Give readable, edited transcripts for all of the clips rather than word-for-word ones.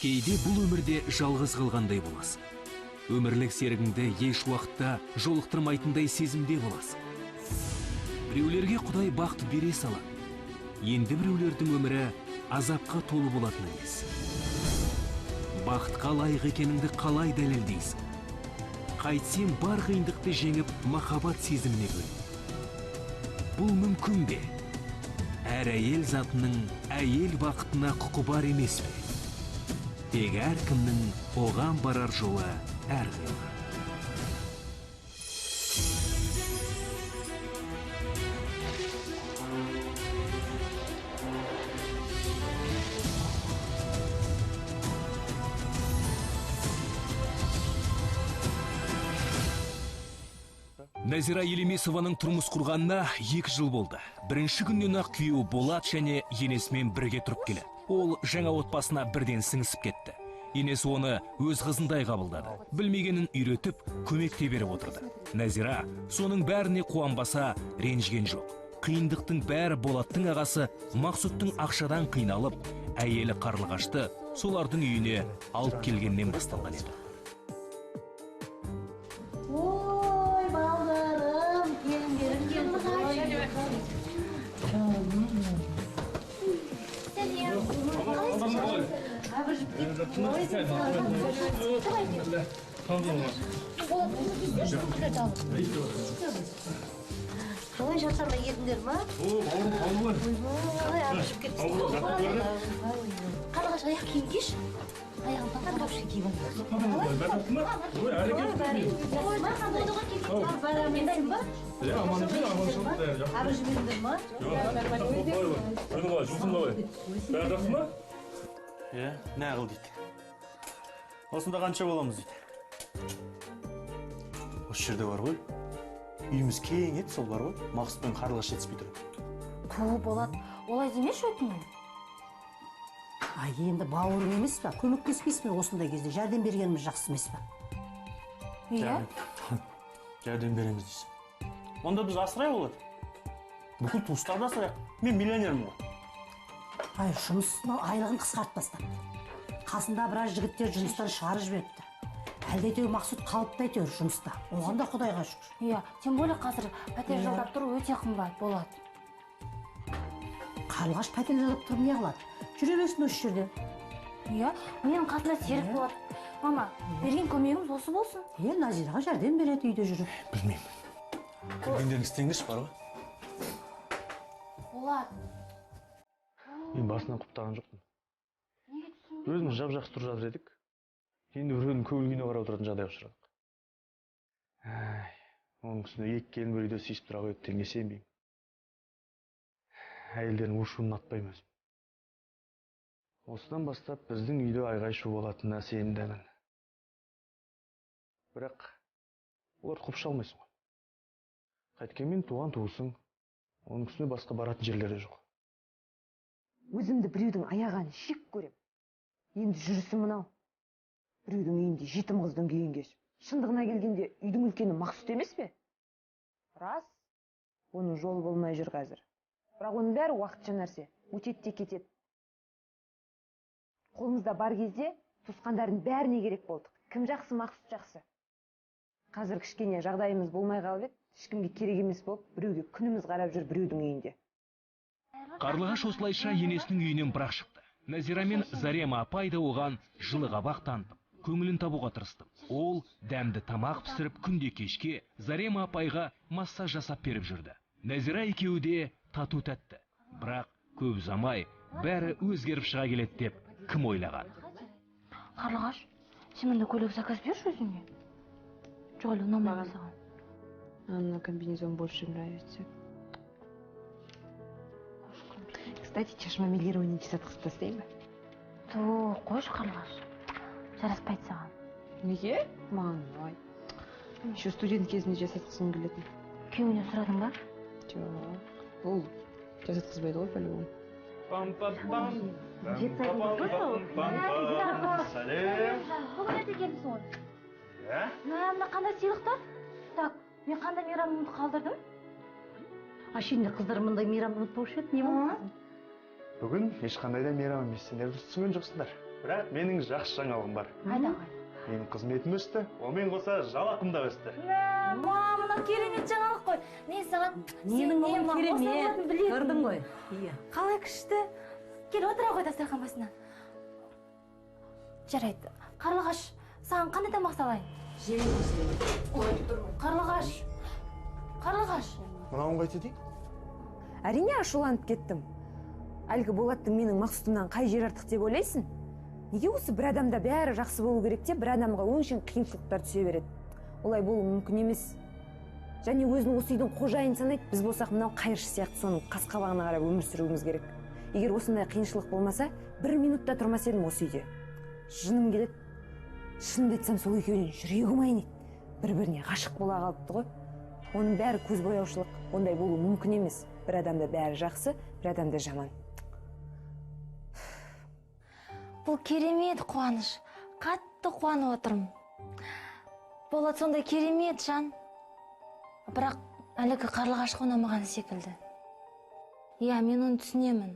Кейде бұл өмірде жалғыз қалғандай боласың. Өмірлік серігіңді еш уақытта жолықтырмайтындай сезімде боласың. Біреулерге Құдай бақыт бере салады. Енді біреулердің өмірі азапқа толы болатын емес. Бақытқа лайық екеніңді қалай дәлелдейсің? Қайтсем бар қиындықты жеңіп махаббат сезіміне бөл. Бұл мүмкін бе? Әр әйел затының әйел бақытына құқы бар емес пе? Тек әркімнің оған барар жолы әрқилы. Назира Елемесованың тұрмыс құрғанына 2 жыл болды. Бірінші күннен ақ күйеуі Болат және енесімен бірге тұрып келеді. Ол жаңа отбасына бірден сіңісіп кетті. Енесі оны өз қызындай қабылдады. Білмегенін үйретіп, көмек те беріп отырды. Назира соның бәріне қуанбаса ренжіген жоқ. Қиындықтың бәрі Болаттың ағасы Мақсұттың ақшадан қиналып, әйелі Қарлығашты солардың үйіне алып келгеннен басталған еді. Қалай жатсарма едіңдер ма? Қалай арышып кетсің? Қарлығаш аяқ киім киш? Аяғын тапшы киіп не қыл дейді. Осында қанша боламыз дейді. Осы жерде бар ғой. Үйіміз кең еді, сол бар ғой. Мақсұт пен Қарлығаш жетіспей тұр. Ту болады. Олай демеші өтінен. Ай, енді бауырың емес па? Көмектеспейсіз бе осындай кезде? Жәрдем бергеніміз жақсы емес па? Иә? Жәрдем береміз дейсің. Онда біз асырай болады. Бүкіл туыстарды асырайық. Мен миллионермін ғой. Ай, жұмысының айлығын қысқартпастан. Қасында біраз жігіттер жұмыстан шығарып жіберіпті. Әлде Мақсұт қалыпты әйтеуір жұмыста. Оған да Құдайға шүкір. Иә, тем более қазір пәтер жалдап тұру өте қымбат болады. Қарлығаш пәтер жалдап тұрып не қылады? Жүре берсін осы жерде. Иә, менің қасымда серік болады. Мама, берген көмегіміз осы болсын. Назираға жәрдем береді үйде жүріп. Білмеймін. Көргендеріңіз істеңдерші бар ғой. Болады. Мен басынан құптаған жоқпын. Неге түсінбейсің? Өзіміз жап-жақсы тұрып жатыр едік. Енді біреудің көңіл-күйіне қарап отыратын жағдайға ұшырадық. Оның үстіне екі келін бір үйде сүйісіп тұра қойды дегенге сенбеймін. Әйелдердің у-шуын ұнатпаймын өзім. Осыдан бастап біздің үйде айғай-шу болатынына сенімдімін. Бірақ олар құпша алмайсың ғой. Қайткенмен туған туысың, оның үстіне басқа баратын жерлері жоқ. Өзімді біреудің аяғын шек көрем. Енді жүрісі мынау. Біреудің үйінде жетім қыздың күйін кеш. Шындығына келгенде үйдің үлкені Мақсұт емес пе? Рас, оның жолы болмай жүр қазір. Бірақ оның бәрі уақытша нәрсе, өтеді де кетеді. Қолымызда бар кезде туысқандардың бәріне керек болдық. Кім жақсы, Мақсұт жақсы. Қазір кішкене жағдайымыз болмай қалып еді, ешкімге керек емес болып, біреуге күніміз қарап жүр біреудің үйінде. Қарлығаш осылайша енесінің үйінен бірақ шықты. Назира мен Зарема апай да оған жылы қабақ танытып, көңілін табуға тырысты. Ол дәмді тамақ пісіріп, күнде кешке Зарема апайға массаж жасап беріп жүрді. Назира екеуі де тату тәтті. Бірақ көп ұзамай бәрі өзгеріп шыға келеді деп кім ойлаған? Қарлығаш, сен мында көйлек заказ берші өзіңе. Жоқ, әлі ұнамаған саған. Анна комбинезон больше нравится. Кстати, чешмомелирование жасатқызып тастайын ба? Қойшы Қарлығаш. Жараспайды саған. Неге? Маған ой. Еще студент кезінде жасатқызғым келетін. Күйеуінен сұрадың ба? Жоқ. Ол жасатқызбайды ғой по-любому. Пам-пам-пам. Сәлем. Бүгін екенсің ғой. Мына қандай сыйлықтар? Так, мен қандай мейрамымды қалдырдым? Ашинде қыздар мұндай мейрамды ұмытпаушы еді, не болды? Бүгін ешқандай да мейрам емес, сендер түсінген жоқсыңдар. бірақ менің жақсы жаңалығым бар. Айда қой. Менің қызметім өсті, онымен қоса жалақым да өсті. Мына керемет жаңалық қой. Мен саған Менің ұлым керемет. Көрдің ғой. Иә. Қалай күшті. Кел отыра ғой дастархан басына. Жарайды. Қарлығаш, саған қандай тамақ салайын? Қарлығаш. Қарлығаш. Мынауын қайта дейін? Әрине ашуланып кеттім. Әлгі Болаттың менің Мақсұтымнан қай жер артық деп ойлайсың? Неге осы бір адамда бәрі жақсы болу керек те, бір адамға өңшең қиыншылықтар түсе береді? Олай болуы мүмкін емес. Және өзін осы үйдің қожайын санайды, біз болсақ мынау қайыршы сияқты соның қас-қабағына қарап өмір сүруіміз керек. Егер осындай қиыншылық болмаса, бір минутта тұрмас едім осы үйде. Жыным келеді. Шынымды айтсам, сол екеуден жүрегім айниды. Бір-біріне ғашық бола қалыпты ғой. Оның бәрі көзбояушылық, ондай болуы мүмкін емес. Бір адамда бәрі жақсы, бір адамда жаман. Бұл керемет қуаныш. Қатты қуанып отырмын. Болат сондай керемет жан. Бірақ әлгі Қарлығаш ұнамаған секілді. Иә, мен оны түсінемін.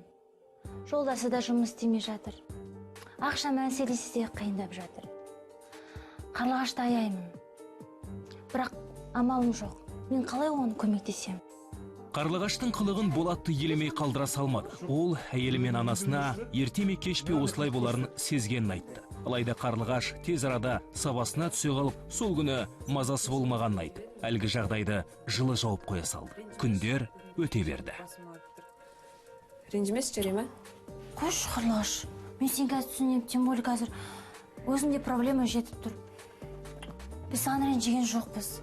Жолдасы да жұмыс істемей жатыр. Ақша мәселесі де қиындап жатыр. Қарлығашты аяймын. Бірақ амалым жоқ. Мен қалай оны көмектесем? Қарлығаштың қылығын Болатты елемей қалдыра салмады. Ол әйелі мен анасына ерте ме кеш пе осылай боларын сезгенін айтты. Алайда Қарлығаш тез арада сабасына түсе қалып, сол күні мазасы болмағанын айтты. Әлгі жағдайды жылы жауып қоя салды. Күндер өте берді. Ренжімес жарема? Қош, Қарлығаш. Мен сен қазір түсінемін, тем более қазір өзімде проблема жетіп тұр. Біз саған ренжіген жоқпыз.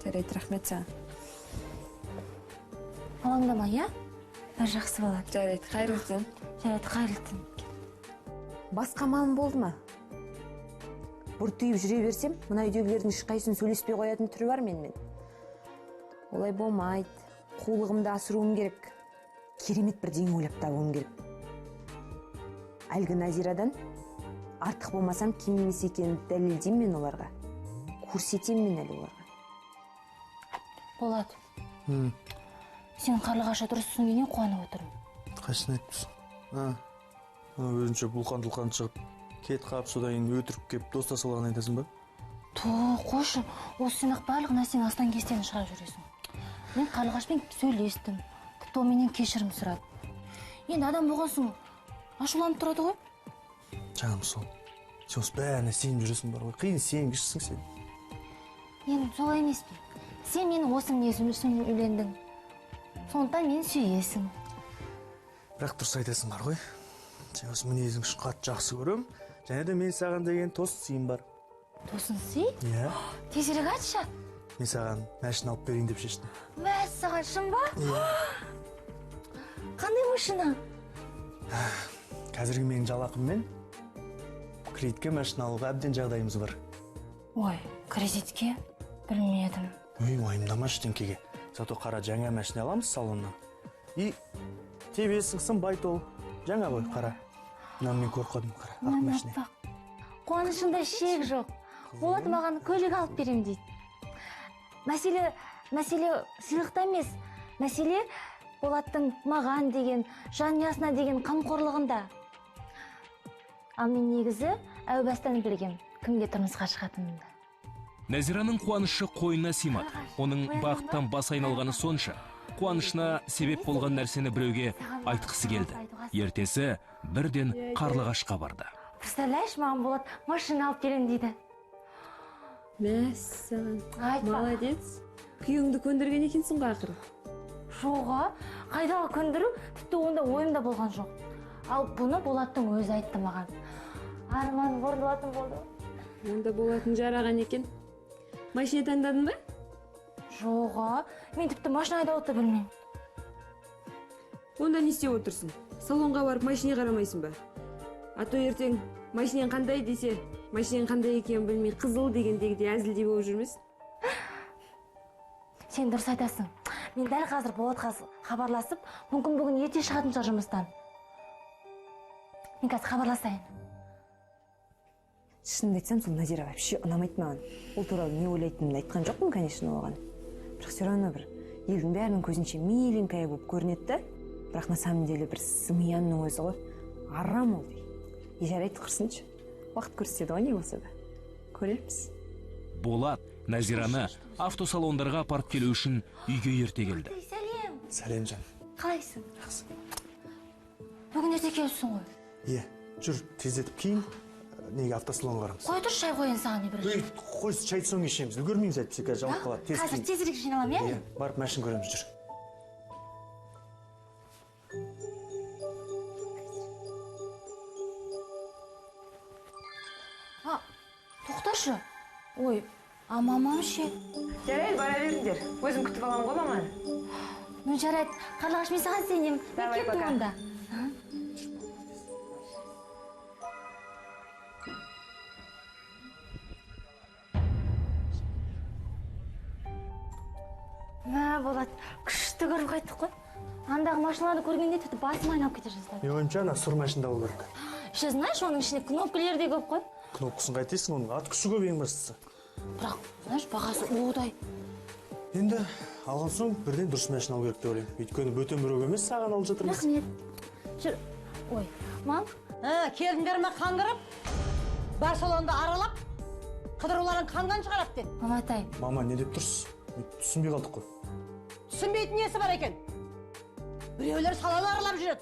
Жарайды, рахмет саған. Алаңдама, иә? Бәрі жақсы болады. Жарайды, қайырлы түн. Жарайды, қайырлы түн. Басқа малым болды ма? Бұртиып жүре берсем, мына үйдегілердің ешқайсысын сөйлеспей қоятын түрі бар менімен. Олай болмайды. Қулығымды асыруым керек. Керемет бірдеңе ойлап табуым керек. Әлгі Назирадан артық болмасам кем емес екенін дәлелдеймін мен оларға. Көрсетемін мен әлі оларға. Болат. Сен Қарлығашқа дұрыс түсінгеннен қуанып отырмын. Қайсыны айтыпсың? Өзінше бұлқан-тұлқан шығып, кет қап, содан кейін өтіріп кеп достаса алған айтасың ба? Қошы, осы сен барлық нәрсені астан кестен шығарып жүресің. Мен Қарлығашпен сөйлестім. Тіпті ол менен кешірім сұрады. Енді адам болғансың, ашуланып тұрады ғой. Жаным сол. Сен осы бәріне сеніп жүресің бар ғой. Қиын сенгішсің сен. Енді солай емес пе? Сен менің осы мінезім үшін үйлендің. Сондықтан мені сүйесің. Бірақ дұрыс айтасың бар ғой. Сен осы мінезің үшін қатты жақсы көрем. Және де мен саған деген тосын сыйым бар. Тосын сый? Иә. Тезірек айтшы. Мен саған машина алып берейін деп шештім. Мәссаған, шын ба? Иә. Қандай машина? Қазіргі менің жалақыммен кредитке машина алуға әбден жағдайымыз бар. Ой, кредитке? Білмедім. Уайымдама ештеңкеге. Зато қара жаңа машина аламыз салоннан. И тебесіңсің байтол. Жаңа ғой қара. Мынаны мен қорқадым қара. Ақ машина. Қуанышында шек жоқ. Болат маған көлік алып берем дейді. Мәселе сыйлықта емес. Мәселе Болаттың маған деген, жанұясына деген қамқорлығында. Ал мен негізі әу бастан білгем, кімге тұрмысқа шығатынымды. Нәзираның қуанышы қойнына сыймады. Оның бақыттан бас айналғаны сонша. Қуанышына себеп болған нәрсені біреуге айтқысы келді. Ертесі бірден Қарлығашқа барды. Представляешь, маған Болат машина алып берем дейді. Мәссаған. Айтпа. Молодец. Күйеуіңді көндірген екенсің ғой ақыры. Жоға, қайдағы көндіру, тіпті онда ойымда болған жоқ. Ал бұны Болаттың өзі айтты маған. Арман орындалатын болды. Онда болатын жараған екен. Машина таңдадың ба? Жоға, мен тіпті машина айдауды білмеймін. Онда не істеп отырсың? Салонға барып машина қарамайсың ба? А то ертең машинең қандай десе, машинең қандай екенін білмей қызыл дегендегідей әзілдей болып жүрмес? Сен дұрыс айтасың. Мен дәл қазір Болатқа хабарласып, мүмкін бүгін ерте шығатын шығар жұмыстан. Мен қазір хабарласайын. Шынымды айтсам, сол Назира вообще ұнамайды маған. Ол туралы не ойлайтынымды айтқан жоқпын, конечно, оған. Бірақ все равно бір елдің бәрінің көзінше миленькая болып көрінеді да, бірақ на самом деле бір зымиянның өзі ғой. Арам ол дейді. жарайды, құрсыншы. Уақыт көрсетеді ғой, не болса да. Көрерміз. Болат Назираны автосалондарға апарып келу үшін үйге ерте келді. Сәлем. Сәлем жан. Қалайсың? Жақсы. Бүгін ерте келіпсің ғой. Иә, жүр, тездетіп кейін неге автосалонға барамыз. Қой тұр, шай қойын саған не берейін. Қой, шайды соң ішеміз. Үлгермейміз әйтпесе қазір жауап қалады. Қазір тезірек жиналам, иә? Иә, барып машин көреміз, жүр. Тоқташы. Ой, мамам ше. Жарайды, бара беріңдер. Өзім күтіп алам ғой, маман. Ну жарайды, Қарлығаш, мен саған сенем. Давай, пока. Онда. Болат, күшті көріп қайттық қой. Андағы машиналарды көргенде тіпті басым айналып кете жаздады. Мен ойымша ана сұр машинада болу керек. Еще знаешь, оның ішінде кнопкалер де көп қой. Кнопкасын қайтесің, оның ат күші көп ең бастысы. Бірақ, знаешь, бағасы удай. Енді алған соң бірден дұрыс машина алу керек деп ойлаймын. Өйткені бөтен біреу емес саған алып жатырмыз. Рахмет. Жүр. Ой, мам. Келдіңдер ме қаңғырып? Бар салонды аралап, қыдыруларын қанған шығарап деп. Маматай. Мама, не деп тұрсыз? Түсінбей қалдық қой. Түсінбейтін несі бар екен? Біреулер салон аралап жүреді.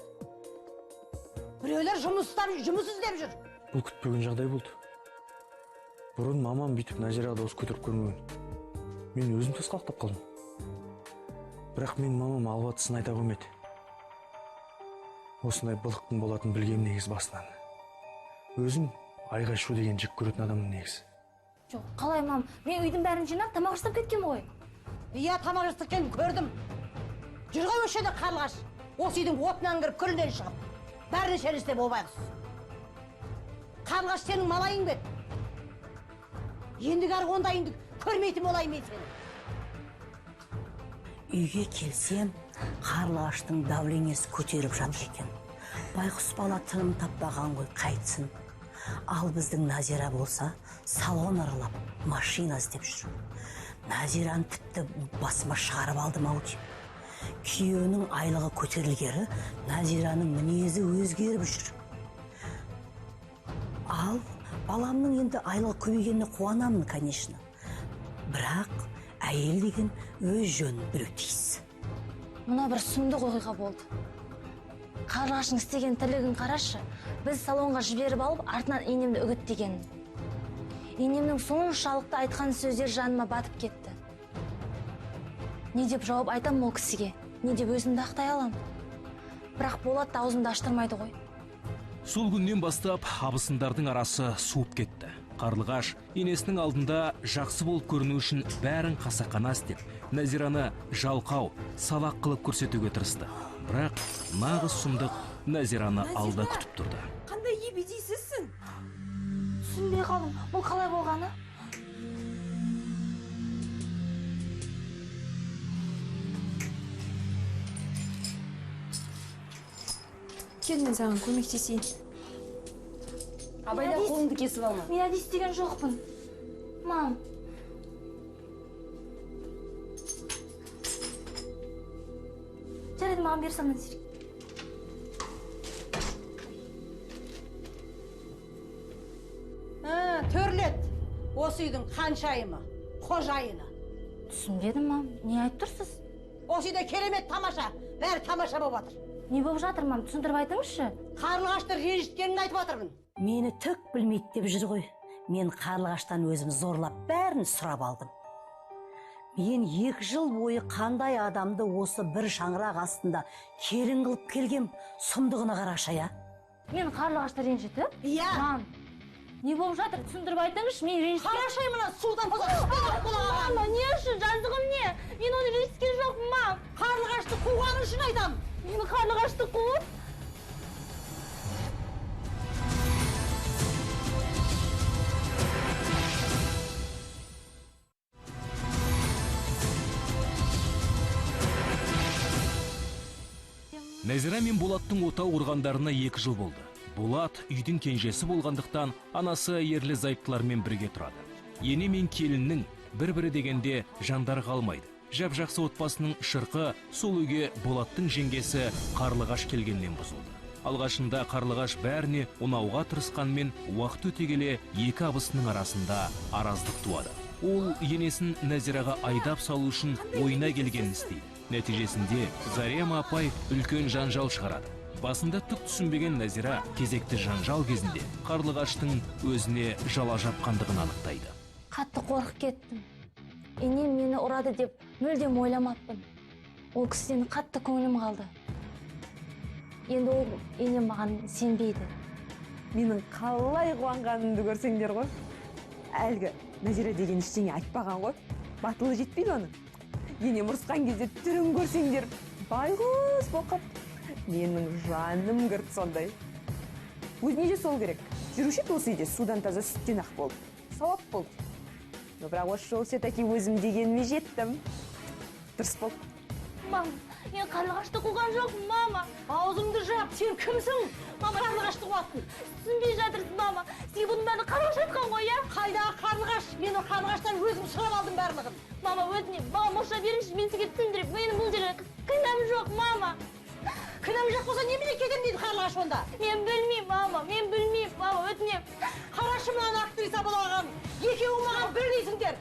Біреулер жұмыс іздеп жүр. Бұл күтпеген жағдай болды. Бұрын мамам бүйтіп Назираға дауыс көтеріп көрмеген. Мен өзім тасқалақтап қалдым. Бірақ мен мамам албатысын айта қоймайды. Осындай былықтың болатын білгем негіз басынан. Өзім айға шу деген жек көретін адамның негізі. Жоқ, қалай мам? Мен үйдің бәрін жинап, тамақ жасап кеткен ғой. Иә, тамақ жасап көрдім. Жүр ғой өшеді Қарлығаш. Осы үйдің отынан кіріп, күлінен шығып. Бәріне шерісте бол байғұс. Қарлығаш сенің малайың бет. Ендігі арғы ондайыңды көрмейтін болайын мен сені. Үйге келсем, Қарлығаштың давлениесі көтеріп жатыр екен. Байғұс бала тыным таппаған ғой, қайтсын. Ал біздің Назира болса, салон аралап, машина іздеп жүр. Назираны тіпті басыма шығарып алдым ау деймін. Күйеуінің айлығы көтерілгері, Назираның мінезі өзгеріп жүр. Ал баламның енді айлығы көбейгеніне қуанамын, конечно. Бірақ әйел деген өз жөнін білуі тиіс. Мына бір сұмдық оқиға болды. Қарлығаштың істеген тірлігін қарашы. Біз салонға жіберіп алып, артынан енемді үгіттеген. Енемнің соншалықты айтқан сөздер жаныма батып кетті. Не деп жауап айтам ол кісіге? Не деп өзімді ақтай алам? Бірақ Болат аузымды аштырмайды ғой. Сол күннен бастап абысындардың арасы суып кетті. Қарлығаш енесінің алдында жақсы болып көріну үшін бәрін қасақана істеп, Назираны жалқау, салақ қылып көрсетуге тырысты. Бірақ нағыз сұмдық Назираны алда күтіп тұрды. Қандай ебедейсізсің? Түсінбей қалдым, бұл қалай болғаны? Кел, мен саған көмектесейін. Абайда қолыңды кесіп алма. Мен әдейі істеген жоқпын. Мам. Жарайды, маған берсам Назир. Төрлет. Осы үйдің қаншайымы, қожайыны. Түсінбедім, мам. Не айтып тұрсыз? Осы үйде керемет тамаша, бәрі тамаша болып жатыр. Не болып жатыр, мам? Түсіндіріп айтыңызшы. Қарлығашты ренжіткенін айтып жатырмын. Мені түк білмейді деп жүр ғой. Мен Қарлығаштан өзім зорлап бәрін сұрап алдым. Мен 2 жыл бойы қандай адамды осы бір шаңырақ астында келін қылып келгем, сұмдығына қарашы, я. Мен Қарлығашты ренжітіп? Иә. Мам, не болып жатыр? Түсіндіріп айтыңызшы, мен ренжіткен. Қарашай мына судан Мама, не үшін? Жазығым не? Мен оны ренжіткен жоқпын, мам. Қарлығашты қуғаны үшін айтам. Мен Қарлығашты қуып? Назира мен Болаттың отау ұрғандарына 2 жыл болды. Болат үйдің кенжесі болғандықтан анасы ерлі зайыптылармен бірге тұрады. Ене мен келіннің бір-бірі дегенде жандар қалмайды. Жап-жақсы отбасының шырқы сол үйге Болаттың жеңгесі Қарлығаш келгеннен бұзылды. Алғашында Қарлығаш бәріне ұнауға тырысқанмен, уақыт өте келе екі абысының арасында араздық туады. Ол енесін Нәзираға айдап салу үшін ойына келгенін істейді. Нәтижесінде Зарема апай үлкен жанжал шығарады. Басында түк түсінбеген Нәзира кезекті жанжал кезінде Қарлығаштың өзіне жала жапқандығын анықтайды. Қатты қорқып кеттім. Енем мені ұрады деп мүлдем ойламаппын. Ол кісіден қатты көңілім қалды. Енді ол енем маған сенбейді. Менің қалай қуанғанымды көрсеңдер ғой. Әлгі Нәзира деген ештеңе айтпаған ғой. Батылы жетпейді оның. Енем ұрысқан кезде түрін көрсеңдер, байғұс боқып. Менің жаным кірді сондай. Өзіне де сол керек. Жүруші осы үйде судан таза сүттен ақ болды. Сауап болды. Но бірақ осы жол все-таки өзім дегеніме жеттім. Дұрыс болды. Мама, мен Қарлығашты қуған жоқпын, мама. Аузыңды жап, сен кімсің? Мама, Қарлығашты қуаттың. Түсінбей жатырсың, мама. Сен бұның бәрін Қарлығаш айтқан ғой, я? Қайдағы Қарлығаш? Мен о Қарлығаштан өзім шығарып алдым барлығын. Мама, өтінемін. Мама, мұрша беріңізші, мен сізге түсіндіріп. Менің бұл жерде кінәм жоқ, мама. Кінәм жоқ болса немене кетем дейді Қарлығаш онда? Мен білмеймін, мама. Мен білмеймін, мама, өтінемін. Қарашы маған актриса болған. Екеуі маған бір дейсіңдер.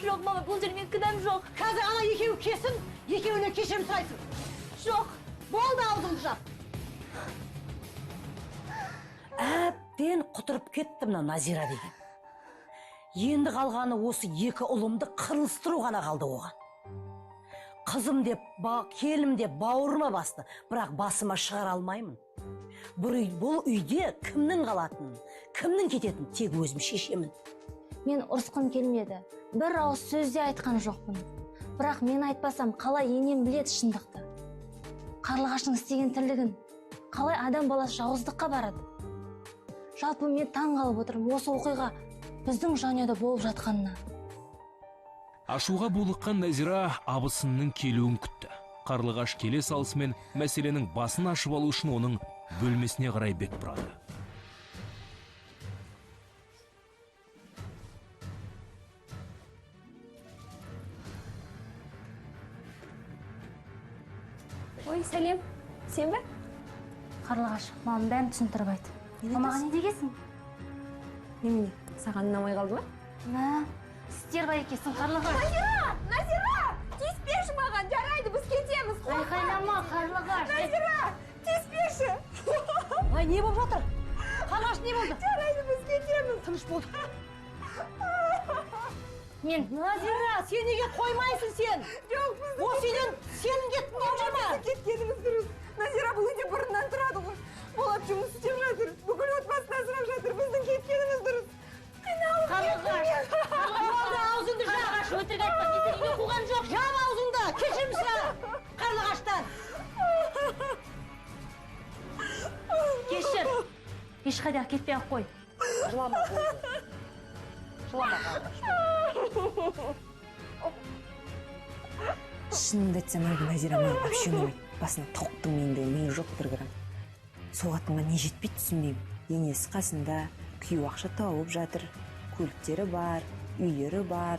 Жоқ, мама, бұл жерде мен кінәм жоқ. Қазір ана екеуі кесін, екеуіне кешірім сұрайсың. Жоқ. Болды, аузыңды жап. Әбден құтырып кетті мына Назира деген. Енді қалғаны осы екі ұлымды қырылыстыру ғана қалды оған. Қызым деп, келім деп бауырыма басты, бірақ басыма шығара алмаймын. Бұл үйде кімнің қалатынын, кімнің кететінін тек өзім шешемін. Мен ұрысқым келмеді. Бір ауыз сөзде айтқан жоқпын. Бірақ мен айтпасам, қалай енем біледі шындықты. Қарлығаштың істеген тірлігін, қалай адам баласы жауыздыққа барады. Жалпы мен таң қалып отырмын осы оқиға біздің жанұяда болып жатқанына. Ашуға булыққан Нәзира абысынның келуін күтті. Қарлығаш келе салысымен мәселенің басын ашып алу үшін оның бөлмесіне қарай бет бұрады. Ой, сәлем. Сен бе? Қарлығаш, мамам бәрін түсіндіріп айт. Мамаға не дегесің? Немене, саған ұнамай қалды ма? Мә, стерва екесің, Қарлығаш. Назира! Тиіспеші маған, жарайды, біз кетеміз. Айқайлама, Қарлығаш. Назира! Тиіспеші! Ай, не болып жатыр? Қарлығаш, не болды? Жарайды, біз кетеміз. Тыныш болды. Мен Назира, сен неге қоймайсың сен? Жоқ, біз... Осы үйден сенің кеттің деп жама. Кеткеніміз дұрыс. Назира бұл үйде бұрыннан тұрады ғой. Болат жұмыс істеп жатыр. Бүкіл отбасын асырап жатыр. Біздің кеткеніміз дұрыс. Қарлығаш. Болды, аузыңды жап. Қарлығаш, өтірік айтпа, мен сені үйге қуған жоқ. Жап аузыңды, кешірім сұра. Қарлығаштан. Кешір. Ешқайда кетпей-ақ қой. Жылама болды. Жылама Қарлығаш. Шынымды айтсам, әлгі Назира маған вообще ұнамайды. Басына тоқтың менде, мен жоқ бір грамм. Соғатынға не жетпейді түсінбеймін. Енесі қасында, күйеу ақша тауып жатыр, көліктері бар, үйлері бар.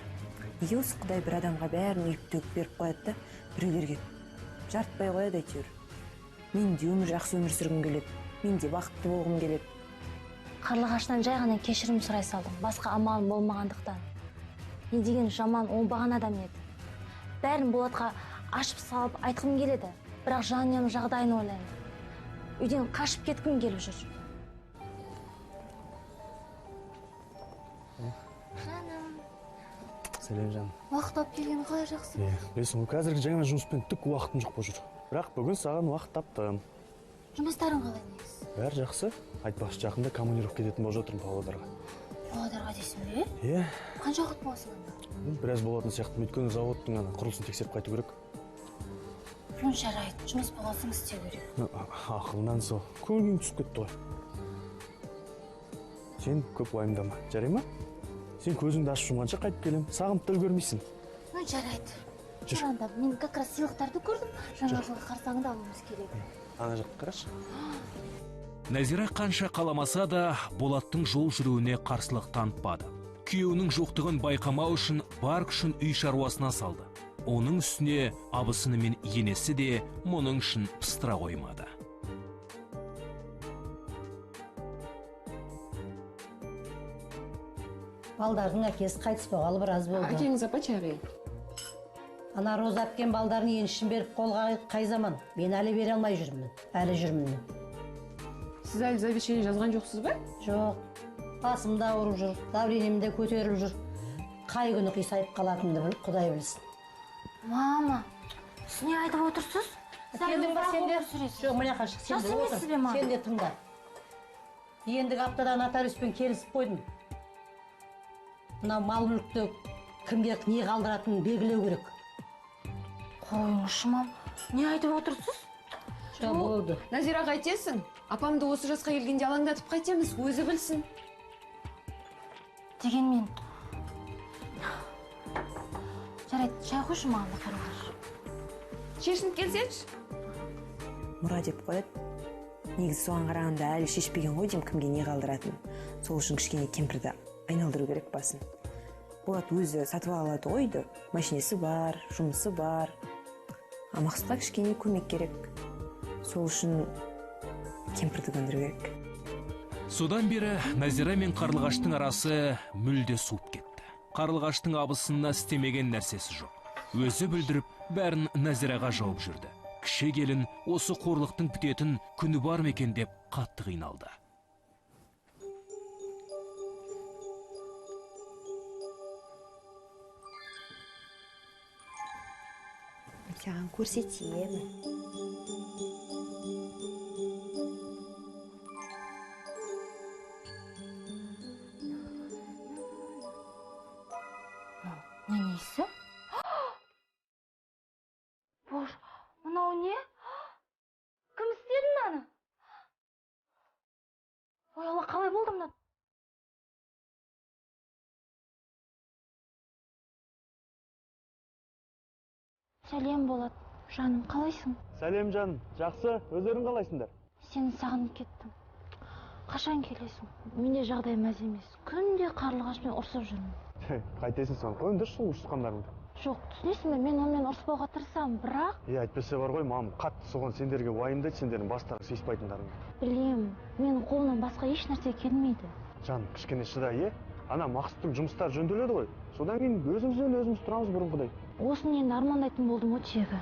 Неге осы Құдай бір адамға бәрін үйіп төгіп беріп қояды да, біреулерге жартпай қояды әйтеуір. Мен де жақсы өмір сүргім келеді, мен де бақытты болғым келеді. Қарлығаштан жай ғана кешірім сұрай салдым, басқа амалым болмағандықтан. Не деген жаман, оңбаған адам еді. Бәрін Болатқа ашып салып айтқым келеді, бірақ жанұямның жағдайын ойлаймын. Үйден қашып кеткім келіп жүр. Жаным. Сәлем жаным. Уақыт алып келген қалай жақсы. Білесің, қазіргі жаңа жұмыспен түк уақытым жоқ болып жүр. Бірақ бүгін саған уақыт таптым. Жұмыстарың қалай негізі? Бәрі жақсы. Айтпақшы, жақында командировка кететін болып жатырмын Павлодарға. Павлодарға дейсің бе? Иә. Қанша уақыт боласың анда? Біраз болатын сияқты, өйткені заводтың құрылысын тексеріп қайту керек. Жарайды, жұмыс болған соң істеу керек. Ақылынан сол. Көңілің түсіп кетті ғой. Сен көп уайымдама, жарай ма? Сен көзіңді ашып жұмғанша қайтып келем. Сағынып та үлгермейсің. Жарайды. Жүр. Анда мен как раз сыйлықтарды көрдім. Жаңа жыл қарсаңында алуымыз керек. Ана жақты қарашы. Нәзира қанша қаламаса да Болаттың жол жүруіне қарсылық танытпады. Күйеуінің жоқтығын байқамау үшін бар күшін үй шаруасына салды. Оның үстіне абысыны мен енесі де мұның үшін пыстыра қоймады. Балдардың әкесі қайтыс болғалы біраз болды. Әкеңіз апа чайғы. Ана Роза әпкен балдарын еншін беріп қолға қай заман. Мен әлі бере алмай жүрмін. Әлі жүрмін. Сіз әлі завещание жазған жоқсыз ба? Жоқ. Басым да ауырып жүр, давлением де көтеріліп жүр. Қай күні қисайып қалатынды Құдай білсін. Мама, сіз не айтып отырсыз? Жоқ, міне қашық, сен де отыр. Сен де тыңда. Ендігі аптада нотариуспен келісіп қойдым. Мына мал мүлікті кімге не қалдыратынын белгілеу керек. Қойыңызшы, мам, не айтып отырсыз? Жоқ, болды. Назираға айтесің. Апамды осы жасқа келгенде алаңдатып қайтеміз, өзі білсін. Дегенмен... Жарайды, шай қойшы маған да қарлығаш. Шешініп келсеңші. Мұра деп қояды. Негізі соған қарағанда әлі шешпеген ғой дейм, кімге не қалдыратын. Сол үшін кішкене кемпірді айналдыру керек басын. Болат өзі сатып алады қойды. Машинесі бар, жұмысы бар. А Мақсұтқа кішкене көмек керек. Сол үшін кемпірді көндіру керек. Содан бері Назира мен Қарлығаштың арасы мүлде суып кетті. Қарлығаштың абысынына істемеген нәрсесі жоқ. Өзі бүлдіріп, бәрін Назираға жауып жүрді. Кіші келін осы қорлықтың бітетін күні бар мекен деп қатты қиналды. Саған көрсетемін. Не несі? Бош, мынау не? Кім істеді мынаны? Ой, Алла, қалай болды мына? Сәлем Болат, жаным, қалайсың? Сәлем жаным, жақсы, өздерің қалайсыңдар? Сені сағынып кеттім. Қашан келесің? Менде жағдай мәз емес. Күнде Қарлығашпен ұрсып жүрмін. Қайтесің соны, қойыңдаршы сол ұрысқандарыңды. Жоқ, түсінесің бе, мен онымен ұрыспауға тырысамын, бірақ... Әйтпесе бар ғой, мамам қатты соған сендерге уайымдайды, сендердің бастары сыйыспайтындарыңды. Білем, менің қолымнан басқа еш нәрсе келмейді. Жаным, кішкене шыдай, Ана Мақсұттың жұмыстары жөнделеді ғой. Содан кейін өзіміз тұрамыз бұрынғыдай. Осыны енді армандайтын болдым өтегі.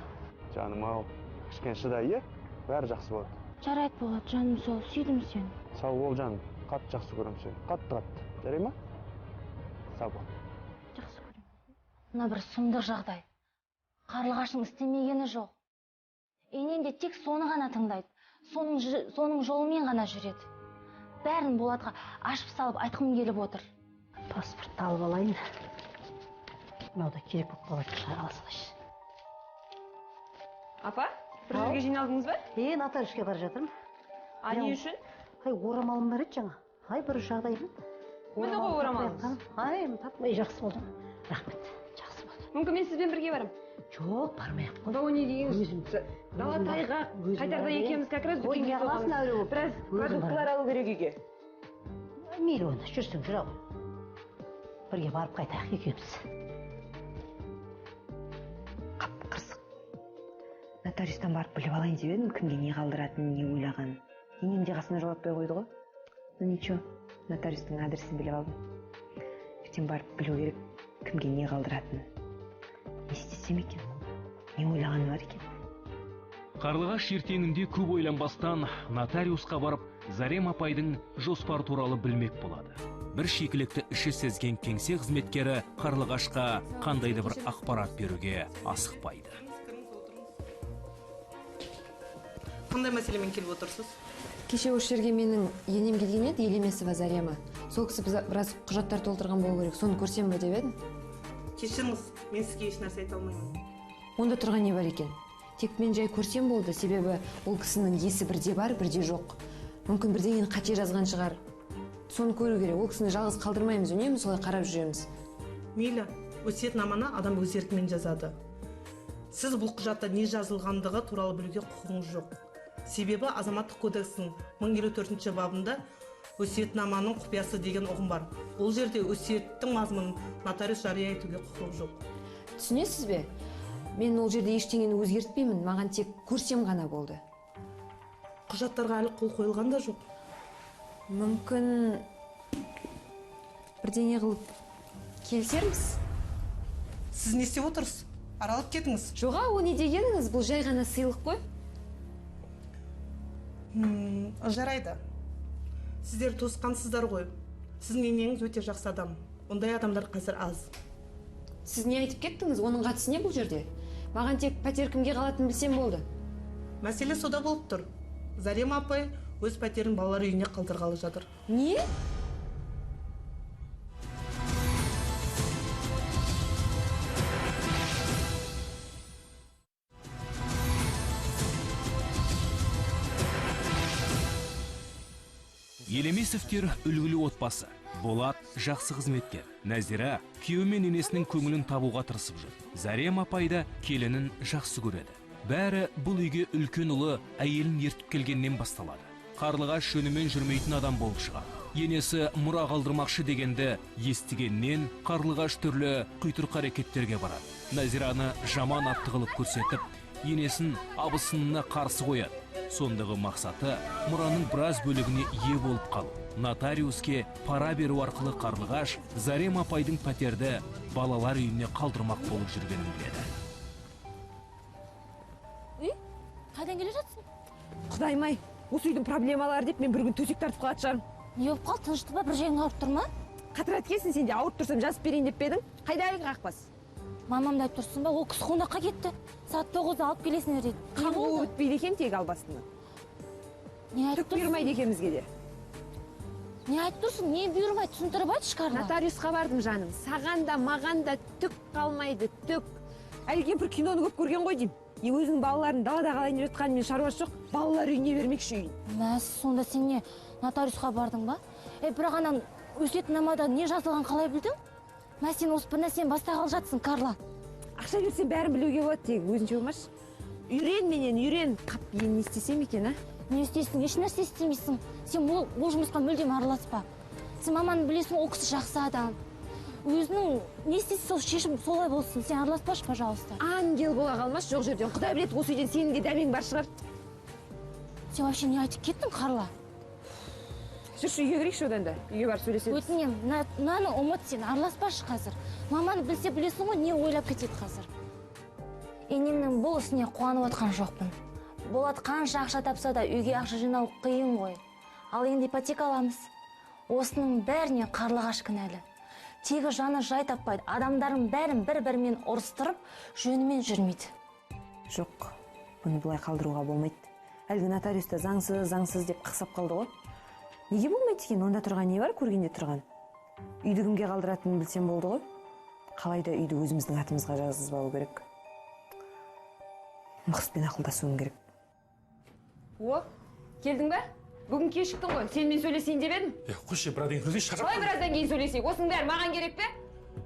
Жаным ау, кішкене шыдай, бәрі жақсы болады. Жарайды Болат, жаным, сол, сүйдім сені. Сау бол жаным, қатты жақсы көрем сені. Қатты. Жарай ма? Сау бол. Жақсы көрем. Мына бір сұмдық жағдай. Қарлығаштың істемегені жоқ. Енем де тек соны ғана тыңдайды. Соның жолымен ғана жүреді. Бәрін Болатқа ашып салып айтқым келіп отыр. Паспортты алып алайын. Мынау да керек болып қалады, алсайшы. Апа, бір жерге жиналдыңыз ба? Нотариуске бара жатырмын. А не үшін? Орамалым бар еді жаңа. Bir жағдай ма? Міне ғой орамалыңыз. Тапмай жақсы болды. Рахмет, жақсы болды. Мүмкін мен сізбен бірге барам. Жоқ, бармай-ақ қой. Бұл не дегеніз? Дала тайғақ. Қайтарда екеуміз как раз дүкенге соғамыз. Біраз продуктылар алу керек үйге. Мейлі онда, жүрсің, жүр ау. Бірге барып қайтайық екеуміз. Қап қырсық. Нотариустан барып біліп алайын деп едім, кімге не қалдыратынын, не ойлағанын. Енем де қасына жолатпай қойды ғой. Ну ничего, нотариустың адресін біліп алдым. Ертең барып білу керек, кімге не қалдыратынын. Не істесем екен? Не ойлағаны бар екен? Қарлығаш ертеңінде көп ойланбастан нотариусқа барып, Зарем апайдың жоспар туралы білмек болады. Бір шикілікті іші сезген кеңсе қызметкері Қарлығашқа қандайды бір ақпарат беруге асықпайды. Қандай мәселемен келіп отырсыз? Кеше осы жерге менің енем келген еді, Елемесова Зарема. Сол кісі біраз құжаттар толтырған болу керек, соны көрсем бе деп едім. Кешіріңіз, мен сізге еш нәрсе айта алмаймын. Онда тұрған не бар екен? Тек мен жай көрсем болды, себебі ол кісінің есі бірде бар, бірде жоқ. Мүмкін бірдеңені қате жазған шығар. Соны көру керек, ол кісіні жалғыз қалдырмаймыз, үнемі солай қарап жүреміз. Мейлі, өсиетнаманы адам өз еркімен жазады. Сіз бұл құжатта не жазылғандығы туралы білуге құқығыңыз жоқ. Себебі азаматтық кодекстің 1054 бабында өсиетнаманың құпиясы деген ұғым бар. Ол жерде өсиеттің мазмұнын нотариус жария етуге құқығы жоқ. Түсінесіз бе? Мен ол жерде ештеңені өзгертпеймін, маған тек көрсем ғана болды. Құжаттарға әлі қол қойылған да жоқ. Мүмкін бірдеңе қылып келісерміз? Сіз не істеп отырсыз? Аралап кетіңіз. Жоға, о не дегеніңіз? Бұл жай ғана сыйлық қой. Жарайды. Сіздер туысқансыздар ғой. Сіздің енеңіз өте жақсы адам. Ондай адамдар қазір аз. Сіз не айтып кеттіңіз? Оның қатысы не бұл жерде? Маған тек пәтер кімге қалатынын білсем болды. Мәселе сода болып тұр. Зарема апай өз пәтерін балалар үйіне қалдырғалы жатыр. Не? Елемесовтер үлгілі отбасы. Болат жақсы қызметкер. Нәзира күйеуі мен енесінің көңілін табуға тырысып жүр. Зарем апай да келінін жақсы көреді. Бәрі бұл үйге үлкен ұлы әйелін ертіп келгеннен басталады. Қарлығаш жөнімен жүрмейтін адам болып шығады. Енесі мұра қалдырмақшы дегенді естігеннен Қарлығаш түрлі құйтырқы әрекеттерге барады. Нәзираны жаман атты қылып көрсетіп, енесін абысынына қарсы қояды. Сондағы мақсаты мұраның біраз бөлігіне ие болып қалу. Нотариуске пара беру арқылы Қарлығаш Зарем апайдың пәтерді балалар үйіне қалдырмақ болып жүргенін біледі. Қайдан келе жатсың? Құдайым-ай, осы үйдің проблемалары деп мен бір күн төсек тартып қалатын шығармын. Не болып қалды, тыныштық па, бір жерің ауырып тұр ма? Қатырат келсін, сен де ауырып тұрсам жазып берейін деп пе едің? Қайда әлгі қақпас? Мамам да айтып тұрсың ба, ол кісі қонаққа кетті. Сағат 9-да алып келесіңдер дейді. Не Қан болды? өтпейді екен тек албастыны. Не айтып Түк бұйырмайды екемізге де. Не айтып тұрсың? Не бұйырмайды? Түсіндіріп айтшы, Карла. Нотариусқа бардым жаным. Саған да, маған да түк қалмайды, түк. Әлі кемпір киноны көп көрген ғой деймін. Өзінің балаларын далада қалай ойнап жатқанын мен шаруасы жоқ. Балалар үйіне бермекші үйін. Мәс, сонда сен не нотариусқа бардың ба? Бірақ анан өсиетнамада не жазылған қалай білдің? Мәс, сен осы бір нәрсені бастағалы жатсың, Карла. Ақша берсем бәрін білуге болады, тек өзінше болмашы. Үйрен менен, үйрен. Қап, енді не істесем екен, а? Не істейсің? Еш нәрсе істемейсің. Сен ол жұмысқа мүлдем араласпа. Сен маманы білесің, ол кісі жақсы адам. Өзінің не істейсің, сол шешім солай болсын. Сен араласпашы, пожалуйста. Ангел бола қалмас жоқ жерден. Құдай біледі, осы үйден сенің де дәмең бар шығар. Сен вообще не айтып кеттің, Карла? Жүрші, үйге кірейікші одан да. Үйге барып сөйлесеміз. Өтінем, мынаны ұмыт, сен араласпашы қазір. Маманы білсе білесің ғой, не ойлап кетеді қазір. Енемнің бұл ісіне қуанып отқан жоқпын. Болат қанша ақша тапса да үйге ақша жинау қиын ғой. Ал енді ипотека аламыз. Осының бәріне Қарлығаш кінәлі. Тегі жаны жай таппайды. Адамдардың бәрін бір-бірімен ұрыстырып, жөнімен жүрмейді. Жоқ, бұны бұлай қалдыруға болмайды. Әлгі нотариуста заңсыз деп қақсап қалды ғой. Неге болмайды екен? Онда тұрған не бар, көргенде тұрған? Үйді кімге қалдыратынын білсем болды ғой. Қалайда үйді өзіміздің атымызға жазғызбау керек. Мақсатпен ақылдасуым керек. О, келдің бе? Бүгін кешіктің ғой. Сенімен сөйлесейін деп едім. Қойшы, біраздан кейін сөйлесейік, шаршап. Қалай біраздан кейін сөйлесейік? Осының бәрі маған керек пе?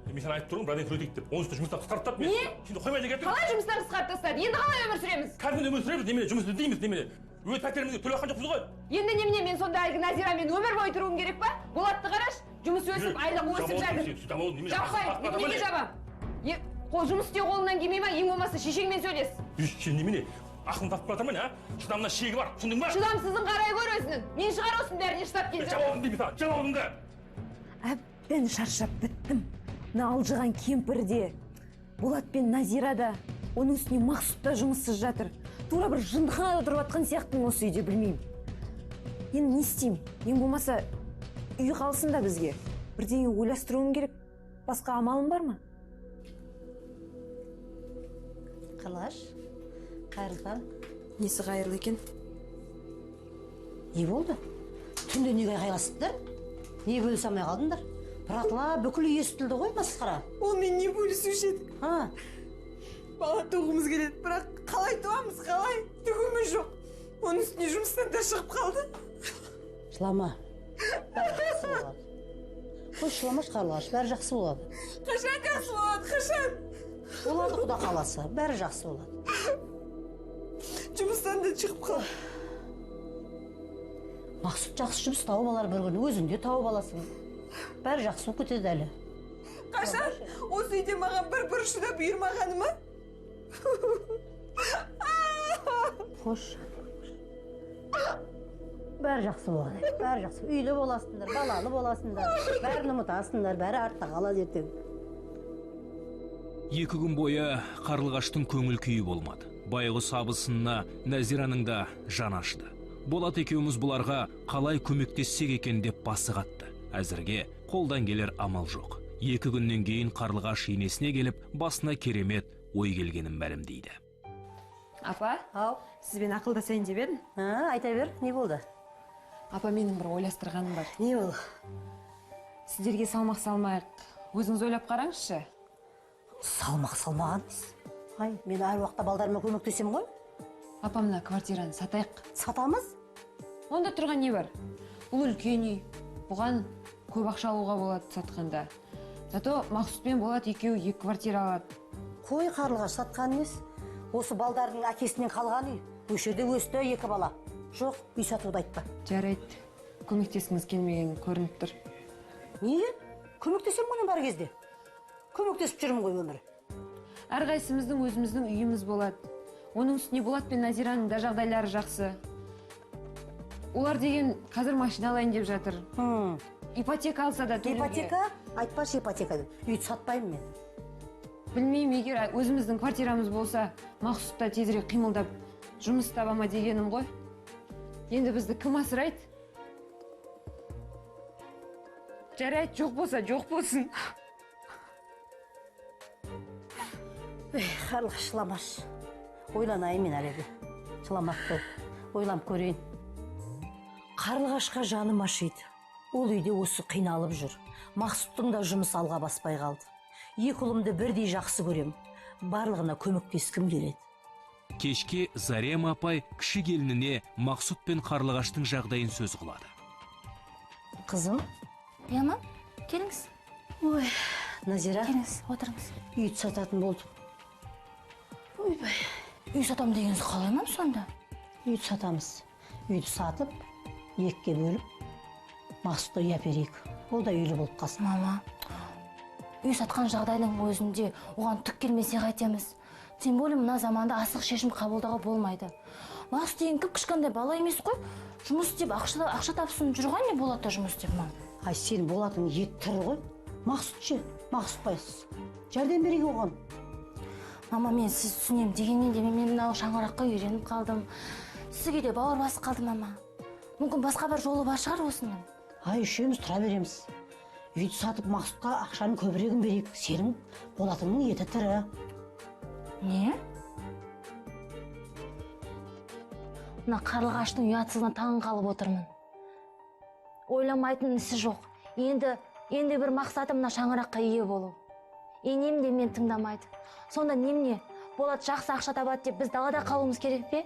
Мен саған айтып тұрмын, біраздан сөйлесейік деп. Оның үстіне жұмыстан қысқартып тастап мен. Не? Сені қоймай деген. Қалай жұмыстан қысқарып тастады? Енді қалай өмір сүреміз? Кәдімгі өмір сүреміз, немене, жұмыс іздейміз, немене. Өз пәтерімізге төлей аққан жоқпыз ғой. Енді немене, мен сонда әлгі Назирамен өмір бойы тұруым керек па? Болатты қараш, жұмыс өсіп, айлық өсіп жатыр. Жаппай, неге жабам? Жұмыс істеу қолынан келмей ма? Ең болмаса шешеңмен сөйлес. Сен немене? Ақылын тапып жатырмын, а? Шыдамына шегі бар, түсіндің ба? Шыдамсызын қарай көр өзінің. Мен шығар осының бәріне шыдап келе жатырмын. Жауабын деймін саған, жауабыңды. Әбден шаршап біттім. Мына алжыған кемпір де, Болат пен Назира да, оның үстіне Мақсұт та жұмыссыз жатыр. Тура бір жындыханада тұрып жатқан сияқтымын осы үйде, білмеймін. Енді не істеймін? Ең болмаса үй қалсын да бізге. Бірдеңе ойластыруым керек. Басқа амалым бар ма? Қарлығаш, қайырлы таң. Несі қайырлы екен? Не болды? Түнде неге айқасыптыр? Не бөлісе алмай қалдыңдар? Біратыла бүкіл үй естілді ғой, масқара. Ол мен не бөлісуші едік? Ha, Бала туғымыз келеді, бірақ қалай туамыз, қалай? Түгіміз жоқ. Оның үстіне жұмыстан да шығып қалды. жылама. Бәрі жақсы болады. Қой жыламаш, Қарлығаш, бәрі жақсы болады. Қашан жақсы болады, қашан? Болады, Құда қаласа, бәрі жақсы болады. Жұмыстан да шығып қалды. Мақсұт жақсы жұмыс тауып алар бір күні, өзің де тауып аласың. Бәрі жақсы болып кетеді әлі. Қашан? Осы үйде маған бір бұрышыда бұйырмағаны ма? Қош. Бәрі жақсы болады, бәрі жақсы. Үйлі боласыңдар, балалы боласыңдар, бәрін ұмытасыңдар, бәрі артта қалады ертең. 2 күн бойы Қарлығаштың көңіл күйі болмады. Байғұс абысынына Нәзираның да жаны ашты. Болат екеуміз бұларға қалай көмектессек екен деп басы қатты. Әзірге қолдан келер амал жоқ. 2 күннен кейін Қарлығаш енесіне келіп, басына керемет ой келгенін мәлімдейді. Апа, сізбен ақылдасайын деп едім. Айта бер, не болды? Апа, менің бір ойластырғаным бар. Не болды? Сіздерге салмақ салмайық, өзіңіз ойлап қараңызшы. Салмақ салмаған. Ай, мен әр уақытта балдарыма көмектесем ғой. Апа, мына квартираны сатайық. Сатамыз? Онда тұрған не бар? Бұл үлкен үй. Бұған көп ақша алуға болады сатқанда. Зато Мақсұт пен Болат екеуі 2 квартира алады. Қой, Қарлығаш сатқан емес. Осы балдардың әкесінен қалған үй. Осы жерде өсті 2 бала. Жоқ, үй сатуды айтпа. Жарайды. Көмектескіңіз келмеген көрініп тұр. Неге? Көмектесем мұны бар кезде. Көмектесіп жүрмін ғой өмір. Әрқайсымыздың өзіміздің үйіміз болады. Оның үстіне Болат пен Назираның да жағдайлары жақсы. Олар деген қазір машина алайын деп жатыр. Ипотека алса да төлеуге. Ипотека? Айтпашы ипотека. Үйді сатпаймын мен. Білмеймін, егер өзіміздің квартирамыз болса, Мақсұт та тезірек қимылдап жұмыс табама дегенім ғой. Енді бізді кім асырайды? Жарайды, жоқ болса, жоқ болсын. Қарлығаш, жыламаш. Ойланайын мен әлегі. Жыламақ бол. Ойланып көрейін. Қарлығашқа жаным ашиды. Ол үйде осы қиналып жүр. Мақсұттың да жұмыс алға баспай қалды. 2 ұлымды бірдей жақсы көрем. Барлығына көмектескім келеді. Кешке Зарема апай кіші келініне Мақсұт пен Қарлығаштың жағдайын сөз қылады. Қызым? Мама, келіңіз. Ой, Назира. Келіңіз, отырыңыз. Үйді сататын болды. Ойбай. Үй сатам дегеніңіз қалай ма сонда? Үйді сатамыз. Үйді сатып, 2-ге бөліп, Мақсұтты үй әперейік. Ол да үйлі болып қалсын. Мама, үй сатқан жағдайдың өзінде оған түк келмесе қайтеміз. Тем более мына заманда асық шешім қабылдауға болмайды. Мақсұт деген кішкентай бала емес қой. Жұмыс істеп, ақша тапсын жүрген не Болатта жұмыс істеп, мам. Ай, сен Болатын ет түрі ғой. Мақсұт ше, Мақсұт байсыз. Жәрдем берейік оған. Мама, мен сіз түсінем дегенмен де мен мынау шаңыраққа үйреніп қалдым. Сізге де бауыр басып қалды, мама. Мүмкін басқа бір жолы бар шығар осының. Ай, үшеуміз тұра береміз. Үйді сатып Мақсұтқа ақшаның көбірегін берейік. Сенің Болатыңның еті тірі. Не? Мына Қарлығаштың ұятсызына таң қалып отырмын. Ойламайтын ісі жоқ. Енді бір мақсатым мына шаңыраққа ие болу. Енем де мен тыңдамайды. Сонда немне? Болат жақсы ақша табады деп біз далада қалуымыз керек пе?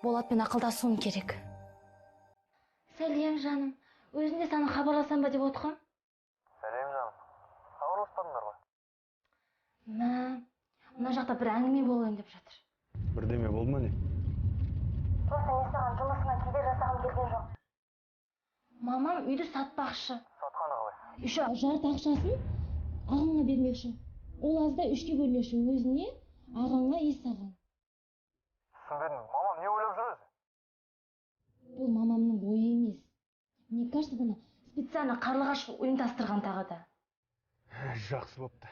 Болатпен ақылдасуым керек. Сәлем, жаным. Өзінде саны хабарласам ба деп отқам? Сәлем, жаным. Хабарласпадыңдар ғой? Мына жақта бір әңгіме болайын деп жатыр. Бірдеме болды ма не? Просто мен саған жұмысына кедергі жасағым келген жоқ. Мамам үйді сатпақшы. Сатқаны қалай? Үші жарты ақшасын ағаңа бермекші. Ол азда 3-ке бөлмекші, өзіне, ағаңа саған. Түсінбедім, мамам не ойлап жүр өзі? Бұл мамамның ойы емес. Мне кажется, бұны специально Қарлығаш ұйымдастырған тағы да. Жақсы бопты.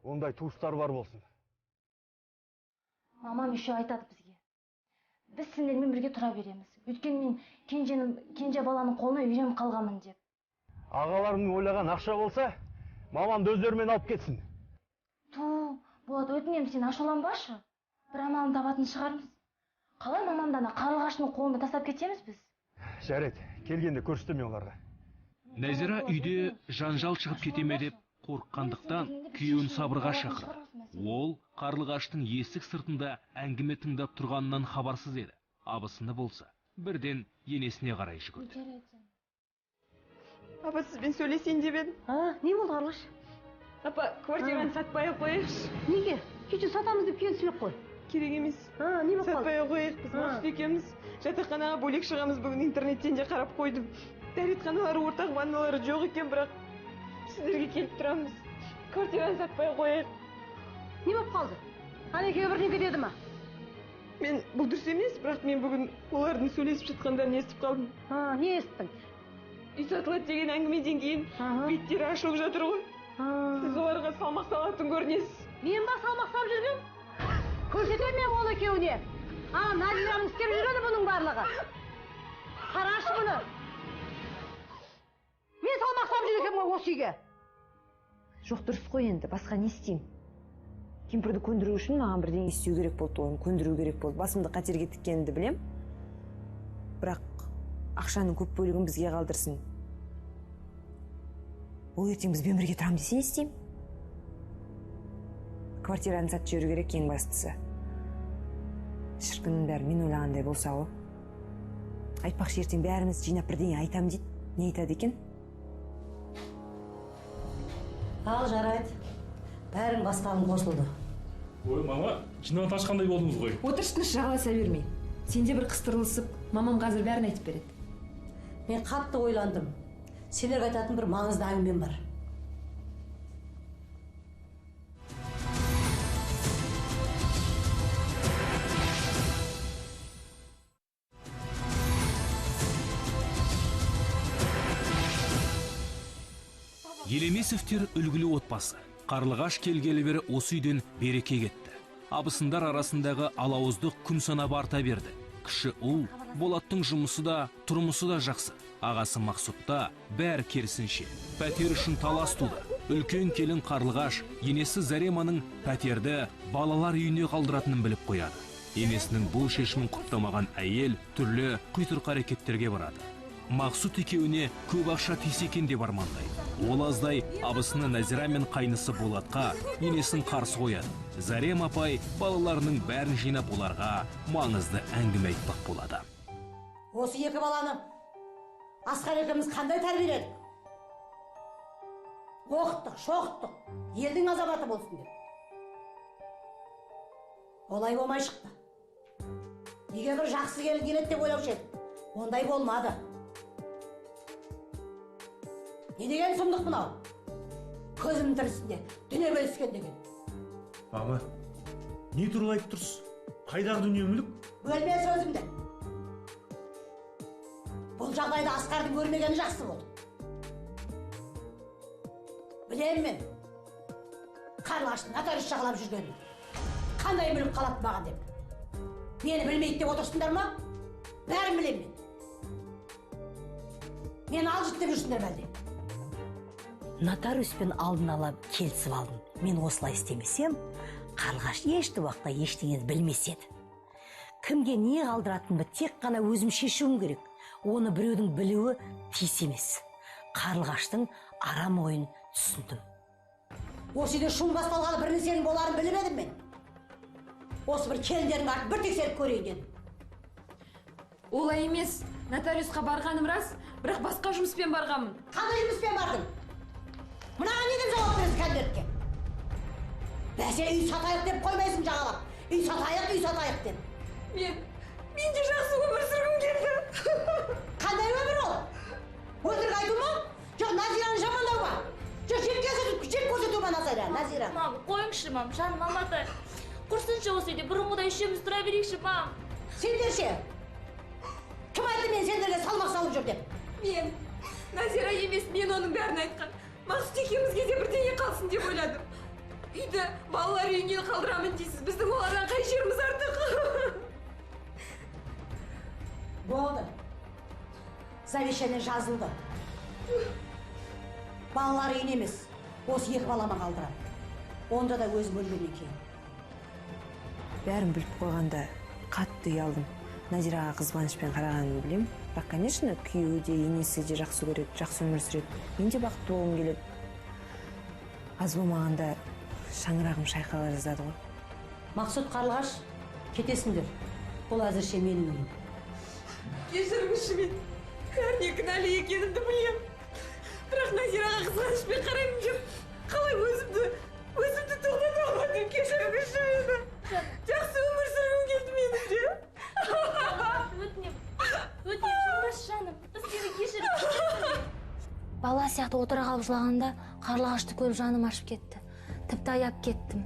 Ондай туыстар бар болсын. Мамам еще айтады бізге. Біз сендермен бірге тұра береміз. Өйткені мен кенже баланың қолына үйреніп қалғанмын деп. Ағаларының ойлаған ақша болса, мамамды өздерімен алып кетсін. Болат, өтінемін, сен ашуланбашы. Бір амалын табатын шығармыз. Қалай мамамдана Қарлығаштың қолында тастап кетеміз біз? Жарайды, келгенде көрсетеме оларға. Нәзира үйде жанжал шығып кетеме деп қорыққандықтан күйеуін сабырға шақырды. Ол Қарлығаштың есік сыртында әңгіме тыңдап тұрғанынан хабарсыз еді. Абысыны болса, бірден енесіне қарай жүгірді. Апа, сізбен сөйлесейін деп едім. Не болды, Қарлығаш? Апа, квартираны сатпай қояйықшы. Неге? Кеше сатамыз деп келісіліп қой. Керек емес. Не болып қалды? Сатпай қояйық, біз Мақсұт екеуміз жатақханаға бөлек шығамыз. Бүгін интернеттен де қарап қойдым. Дәретханалары, ортақ ванналары жоқ екен, бірақ сіздерге келіп тұрамыз. Квартираны сатпай қояйық. Не болып қалды? Екеуі бірдеңе деді ма? Мен бұл дұрыс емес, бірақ мен бүгін олардың сөйлесіп жатқандарын естіп қалдым. Не естің? Үй сатылады деген әңгімеден кейін беттері ашылып жатыр ғой. Сіз оларға салмақ салатын көрінесіз. Мен ба салмақ салып жүргем? Көрсетемін мен ол екеуіне. Назираның істеп жүреді бұның барлығы. Қарашы бұны. Мен салмақ салып жүр екенмін осы үйге. Жоқ, дұрыс қой енді, басқа не істеймін? Кемпірді көндіру үшін маған бірдеңе істеу керек болды, оны көндіру керек болды. Басымды қатерге тіккенімді білем. Бірақ ақшаның көп бөлігін бізге қалдырсын. Ол ертең бізбен бірге тұрам десе не істеймін? Квартираны сатып жіберу керек ең бастысы. Шіркіннің бәрі мен ойлағандай болса ғой. Айтпақшы, ертең бәріміз жинап бірдеңе айтам дейді. Не айтады екен? Ал жарайды. Бәрің басталым қосылды. Ой, мама, жинап ашқандай болдыңыз ғой. Отыршы, тыныш жағаласа бермей. Сенде бір қыстырылысып, мамам қазір бәрін айтып береді. Мен қатты ойландым. Сендерге айтатын бір маңызды әңгімем бар. Елемесовтер үлгілі отбасы. Қарлығаш келгелі бері осы үйден береке кетті. Абысындар арасындағы алауыздық күн санап арта берді. Кіші ұл, Болаттың жұмысы да, тұрмысы да жақсы. Ағасы Мақсұтта бәрі керісінше. Пәтер үшін талас туды. Үлкен келін Қарлығаш енесі Зареманың пәтерді балалар үйіне қалдыратынын біліп қояды. Енесінің бұл шешімін құптамаған әйел түрлі құйтырқы әрекеттерге барады. Мақсұт екеуіне көп ақша тисе екен деп армандайды. Ол аздай абысыны Назира мен қайнысы Болатқа енесін қарсы қояды. Зарем апай балаларының бәрін жинап оларға маңызды әңгіме айтпақ болады. Осы екі баланы Асқар екеуміз қандай тәрбиеледік? Оқыттық, шоқыттық, елдің азаматы болсын деп. Олай болмай шықты. Неге бір жақсы келін келеді деп ойлаушы едім. Ондай болмады. Не деген сұмдық мынау? Көзімнің тірісінде дүние бөліскен деген. Мама, не туралы айтып тұрсыз? Қайдағы дүние мүлік? Бөлме сөзімді. Бұл жағдайда Асқардың көрмегені жақсы болды. Білем мен. Қарлығаштың нотариус жағалап жүргенін. Қандай мүлік қалады маған деп. Мені білмейді деп отырсыңдар ма? Бәрін білем мен. Мені алжыт деп жүрсіңдер бәлде. Нотариуспен алдын ала келісіп алдым. Мен осылай істемесем, Қарлығаш ешті уақытта ештеңені білмес еді. Кімге не қалдыратынымды тек қана өзім шешуім керек. Оны біреудің білуі тиіс емес. Қарлығаштың арам ойын түсіндім. Осы үйде шум басталғалы бір нәрсенің боларын біліп едім мен. Осы бір келіндердің артын бір тексеріп көрейін дедім. Олай емес, нотариусқа барғаным рас, бірақ басқа жұмыспен барғанмын. Қандай жұмыспен бардың? Мынаған не деп жауап бересің кәдімдерге? Бәсе үй сатайық деп қоймайсың жағалап. Үй сатайық деп. Мен де жақсы өмір сүргім келді. Қандай өмір ол? Өтірік айту ма? Жоқ, Назираны жамандау ма? Жоқ, жек көрсету ма Назира? Мам, қойыңызшы, мам, жаным алматы. Құрсыншы осы үйде бұрынғыдай үшеуміз тұра берейікші, мам. Сендер ше? Кім айтты мен сендерге салмақ салып жүр деп? Мен, Назира емес, мен оның бәрін айтқан. Мақсұт екеумізге де бірдеңе қалсын деп ойладым. Үйді балалар үйіне қалдырамын дейсіз. Біздің олардан қай жеріміз артық? Болды. Завещание жазылды. Балалар үйін емес, осы екі балама қалдырам. Онда да өз бөлмемнен кейін. Бәрін біліп қойғанда қатты ұялдым. Назираға қызғанышпен қарағанын білем. Бірақ, конечно, күйеуі де, енесі де жақсы көреді, жақсы өмір сүреді. Мен де бақытты болғым келеді. Аз болмағанда шаңырағым шайқала жаздады ғой. Мақсұт, Қарлығаш, кетесіңдер. Бұл әзірше менің үйім. Кешіріңізші, мен бәріне кінәлі екенімді білем. Бірақ Назираға қызғанышпен қараймын деп, қалай өзімді тоқтата алмадым. Кешіріңізші мені. Жақсы өмір сүргім келді менің де. Өтінем, жолдас жаным, біз сені кешіріп. Бала сияқты отыра қалып жылағанда Қарлығашты көріп жаным ашып кетті. Тіпті аяп кеттім.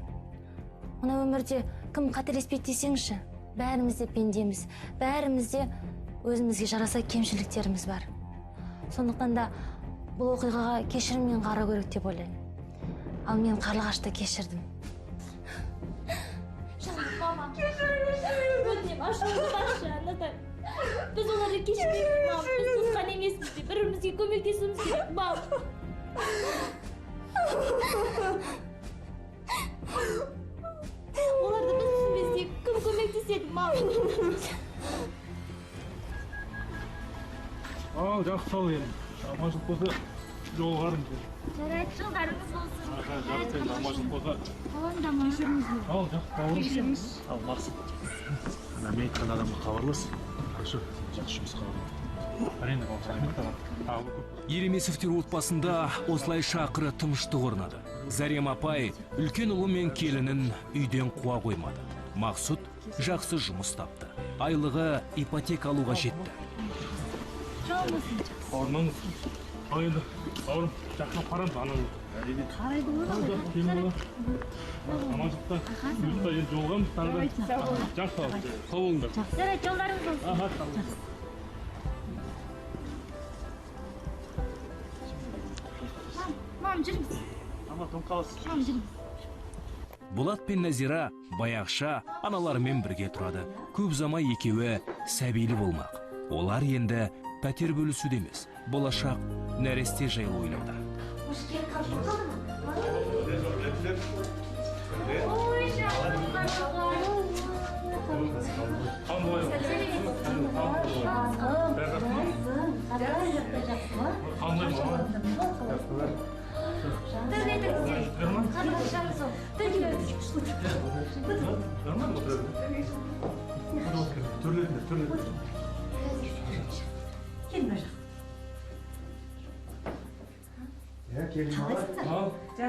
Мына өмірде кім қателеспейді десеңші, бәріміз де пендеміз, бәріміз де өзімізге жараса кемшіліктеріміз бар. Сондықтан да бұл оқиғаға кешіріммен қарау керек деп ойлаймын. Ал мен қарлығашты кешірдім. Мама, өтінем, ашуыңды басшы, Наталья. Біз оларды кешірмейміз, мам. Біз туысқан емеспіз де, бірімізге көмектесуіміз керек, мам. Оларды біз түсінбесек, кім көмектеседі, мам? Ал, жақсы сау елім. Аманшылық болса, жолғарым. Жарайды, жылдарыңыз болсын. Жақсы, аманшылық болса. Алаңдама. Ал, жақсы бауырым. Ал, Мақсат. Ана мен айтқан адамға хабарлас. Ашу, жақсы жұмысқа барам. Әрине, ал. Еремесовтер отбасында осылайша ақыры тыныштық орнады. Зарем апай үлкен ұлы мен келінін үйден қуа қоймады. Мақсұт жақсы жұмыс тапты. Айлығы ипотека алуға жетті. Бауырмаңыз. Ал енді, бауырым, жақсылап қарамыз, ананы. Қарайды ғой. Аманшылықта, бұйықта енді жолғамыз, таңда. Жақсы сау болыңдар. Жарайды, жолдарыңыз болсын. Мам, жүріңіз. Ама, тон қаласыз. Мам, жүріңіз. Болат пен Назира баяғыша аналарымен бірге тұрады. Көп ұзамай екеуі сәбилі болмақ. Олар енді пәтер бөлісуде емес, болашақ нәресте жайлы ойлауда.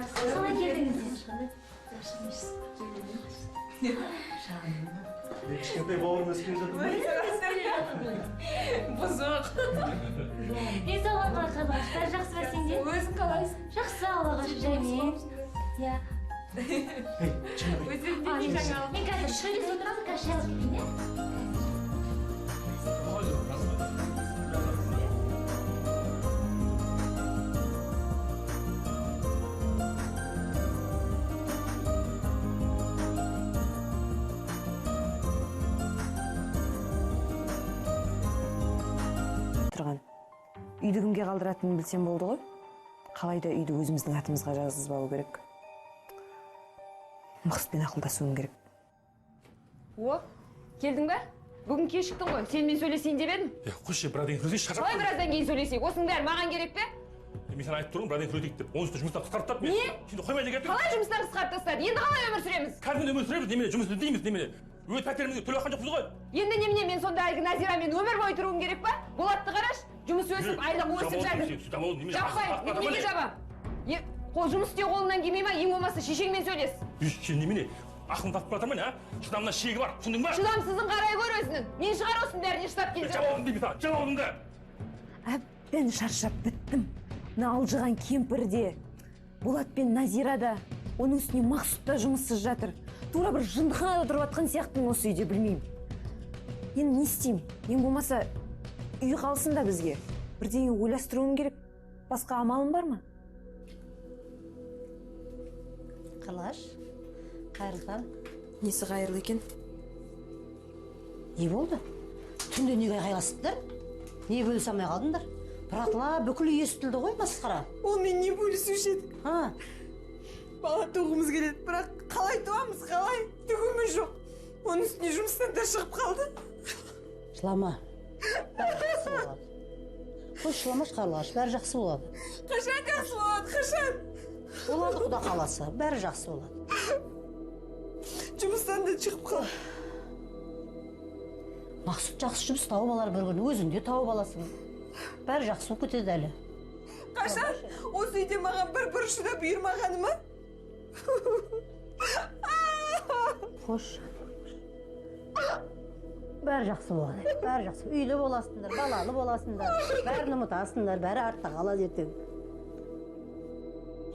Қалай келдіңіз? Кішкентай бауырым өскен жатыр ма? Бұзық. Денсаулығыңа қалай, Қарлығаш? Бәрі жақсы ба сенде? Өзің қалайсың? Жақсы, Аллаға шүкір, жаймен. Иә. Мен қазір шөлес отырамын, қазір шай алып келейін, иә? Үйді кімге қалдыратынын білсем болды ғой. Қалайда үйді өзіміздің атымызға жазғызбау керек. Мақсатпен ақылдасуым керек. О, келдің бе? Бүгін кешіктің ғой. Сенімен сөйлесейін деп едім. Қойшы, біраздан сөйлесейік, шаршап. Қалай біраздан кейін сөйлесейік? Осының бәрі маған керек пе? Мен саған айтып тұрмын, біраздан сөйлесейік деп. Оның үстіне жұмыстан қысқартып тастап мен. Не? Şimdi қоймайды кеттің. Қалай жұмыстан қысқартып тастады? Енді қалай өмір сүреміз? Кәдімгі өмір сүреміз, немене, жұмыс істейміз, немене. Өз пәтерімізге төлеп жатқан жоқпыз ғой. Енді немене, мен сонда әлгі Назирамен өмір бойы тұруым керек па? Болатты қараш, жұмыс өсіп, айлық өсіп жатыр. Жаппай, мен неге жабам? Қол жұмыс істеу қолынан келмей ма? Ең болмаса шешеңмен сөйлес. Сен немене? Ақылын тапып жатырмын, а? Шыдамына шегі бар, түсіндің ба? Шыдамсызын қарай көр өзінің. Мен шығар осының бәріне шыдап келсем. Жауабын деймін саған, жауабыңды. Әбден шаршап біттім. Мына алжыған кемпір де, Болат пен Назира да, оның үстіне Мақсұт та жұмыссыз жатыр. Тура бір жындықханада тұрып жатқан сияқтымын осы үйде, білмеймін. Енді не істеймін? Ең болмаса үй қалсын да бізге. Бірдеңе ойластыруым керек. Басқа амалым бар ма? Қарлығаш, қайырлы. Несі қайырлы екен? Не болды? Түнде неге айқайласыптыр? Не бөлісе алмай қалдыңдар? Біратыла бүкіл үй естілді ғой, масқара. Ол мен не бөлісуші едік? Ha. Бала туғымыз келеді, бірақ қалай туамыз, қалай? Түгіміз жоқ. Оның үстіне жұмыстан да шығып қалды. Жылама. Бәрі жақсы болады. Қош, жыламаш, Қарлығаш, бәрі жақсы болады. Қашан жақсы болады, қашан? Болады, Құда қаласа, бәрі жақсы болады. Жұмыстан да шығып қалды. Мақсұт жақсы жұмыс тауып алар бір күні, өзің де тауып аласың. Бәрі жақсы болып кетеді әлі. Қашан? Осы үйде маған бір бұрышыда бұйырмағаны ма? Қош. Бәрі жақсы болады. Бәрі жақсы. Үйлі боласыңдар, балалы боласыңдар. Бәрін ұмытасыңдар, бәрі артта қалады ертең.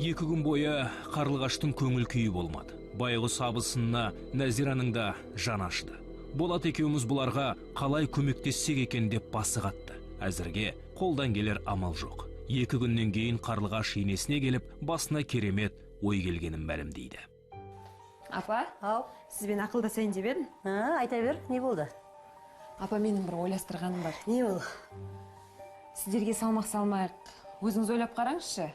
2 күн бойы Қарлығаштың көңіл күйі болмады. Байғұс абысынына Назираның да жаны ашты. Болат екеуміз бұларға қалай көмектессек екен деп басы қатты. Әзірге қолдан келер амал жоқ. 2 күннен кейін Қарлығаш енесіне келіп, басына керемет ой келгенін мәлімдейді. Апа, сізбен ақылдасайын деп едім. Айта бер, не болды? Апа, менің бір ойластырғаным бар. Не ол? Сіздерге салмақ салмайық, өзіңіз ойлап қараңызшы.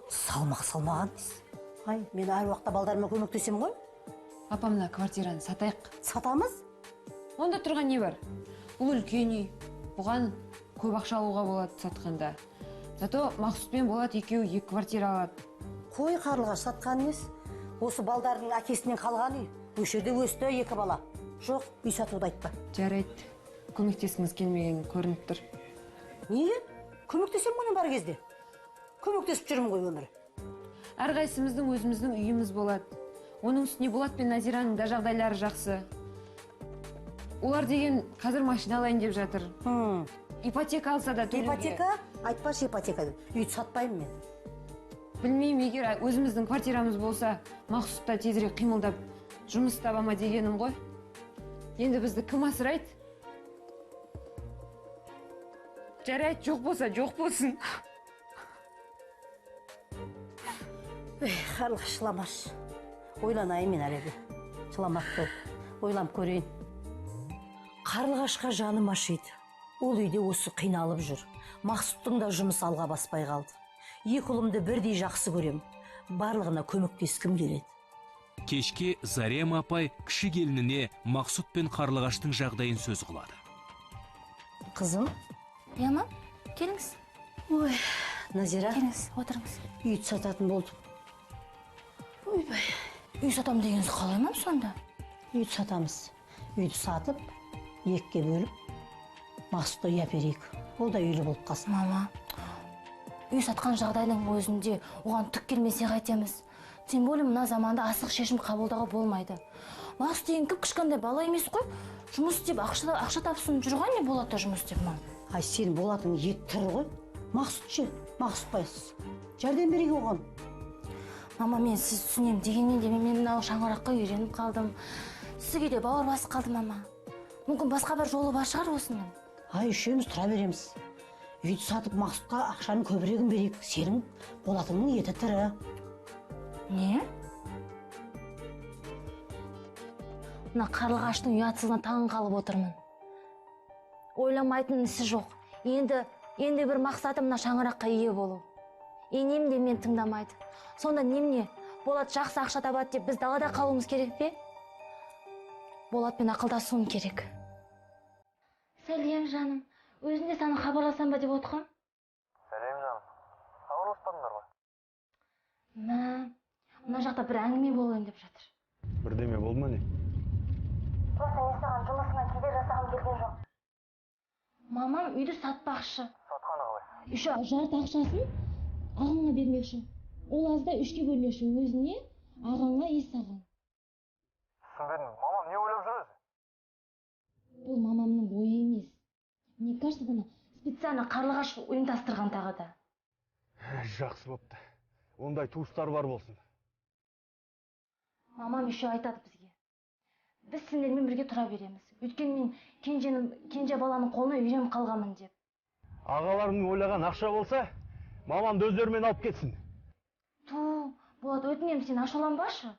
Салмаған дейсіз. Ай, мен әр уақытта балдарыма көмектесем ғой. Апа, мына квартираны сатайық. Сатамыз? Онда тұрған не бар? Бұл үлкен үй. Бұған көп ақша алуға болады сатқанда. Зато Мақсұтпен болады екеуі 2 квартира алады. Қой қарлығаш, сатқан емес. Осы балдардың әкесінен қалған үй. Өшерде өсті 2 бала. Жоқ, үй сатуды айтпа. Жарайды, көмектесіңіз келмеген көрініп тұр. Неге? Көмектесем мұның бар кезде. Көмектесіп жүрмін ғой өмірі. Әрқайсымыздың өзіміздің үйіміз болады. Оның үстіне Болат пен Назираның да жағдайлары жақсы. Олар деген қазір машина алайын деп жатыр. Ипотека алса да төлеуге. Ипотека? Айтпашы ипотека деп. Үйді сатпаймын мен. Білмеймін, егер өзіміздің квартирамыз болса, Мақсұт та тезірек қимылдап жұмыс табама дегенім ғой. Енді бізді кім асырайды? Жарайды, жоқ болса, жоқ болсын. Қарлығаш, жыламаш. Ойланайын мен әлегі. Жыламақ бол. Ойланып көрейін. Қарлығашқа жаным ашиды. Ол үйде осы қиналып жүр. Мақсұттың да жұмыс алға баспай қалды. 2 ұлымды бірдей жақсы көрем. Барлығына көмектескім келеді. Кешке Зарема апай кіші келініне Мақсұт пен Қарлығаштың жағдайын сөз қылады. Қызым? Мам, келіңіз. Ой, Назира. Келіңіз, отырыңыз. Үйді сататын болдым. Ойбай, үй сатам дегеніңіз қалай мам сонда? Үйді сатамыз. Үйді сатып, 2-ге бөліп, Мақсұтты үй әперейік. Ол да үйлі болып қалсын. Мама, үй сатқан жағдайдың өзінде оған түк келмесе қайтеміз. Тем более мына заманда асық шешім қабылдауға болмайды. Мақсұт деген кішкентай бала емес қой. Жұмыс істеп, ақша тапсын жүрген не болады жұмыс істеп, мам? Ай, сен Болатын ет түрі ғой. Мақсұт ше, Мақсұт байсыз. Жәрдем берейік оған. Мама, мен сіз түсінем дегенмен де мен мынау шаңыраққа үйреніп қалдым. Сізге де бауыр басып қалды, мама. Мүмкін басқа бір жолы бар шығар осының. Ай, үшеуміз тұра береміз. Үйді сатып Мақсұтқа ақшаның көбірегін берейік. Сенің Болатыңның еті тірі. Не? Мына Қарлығаштың ұятсызына таң қалып отырмын. Ойламайтын ісі жоқ. Енді бір мақсаты мына шаңыраққа ие болу. Енем де мен тыңдамайды. Сонда немне? Болат жақсы ақша табады деп біз далада қалуымыз керек пе? Болатпен ақылдасуым керек. Сәлем жаным. Өзінде саны хабарласам ба деп отқам? Сәлем жаным. Хабарласпадыңдар ғой? Мына жақта бір әңгіме болайын деп жатыр. Бірдеме болды ма не? Просто мен саған жұмысына кедергі жасағым келген жоқ. Мамам үйді сатпақшы. Сатқаны қалай? Жарты ақшасын ағаңа бермекші. Ол азда 3-ке бөлмекші. Өзіне, ағаңа и саған. Түсінбедім. Мамам не ойлап жүр өзі? Бұл мамамның ойы емес. Мне кажется, бұны специально Қарлығаш ұйымдастырған тағы да. Жақсы болыпты. Ондай туыстар бар болсын. Мамам еще айтады бізге. Біз сендермен бірге тұра береміз. Өйткені мен кенже баланың қолына үйреніп қалғанмын деп. Ағаларымның ойлаған ақша болса, мамамды өздерімен алып кетсін. Болат, өтінемін, сен ашуланбашы.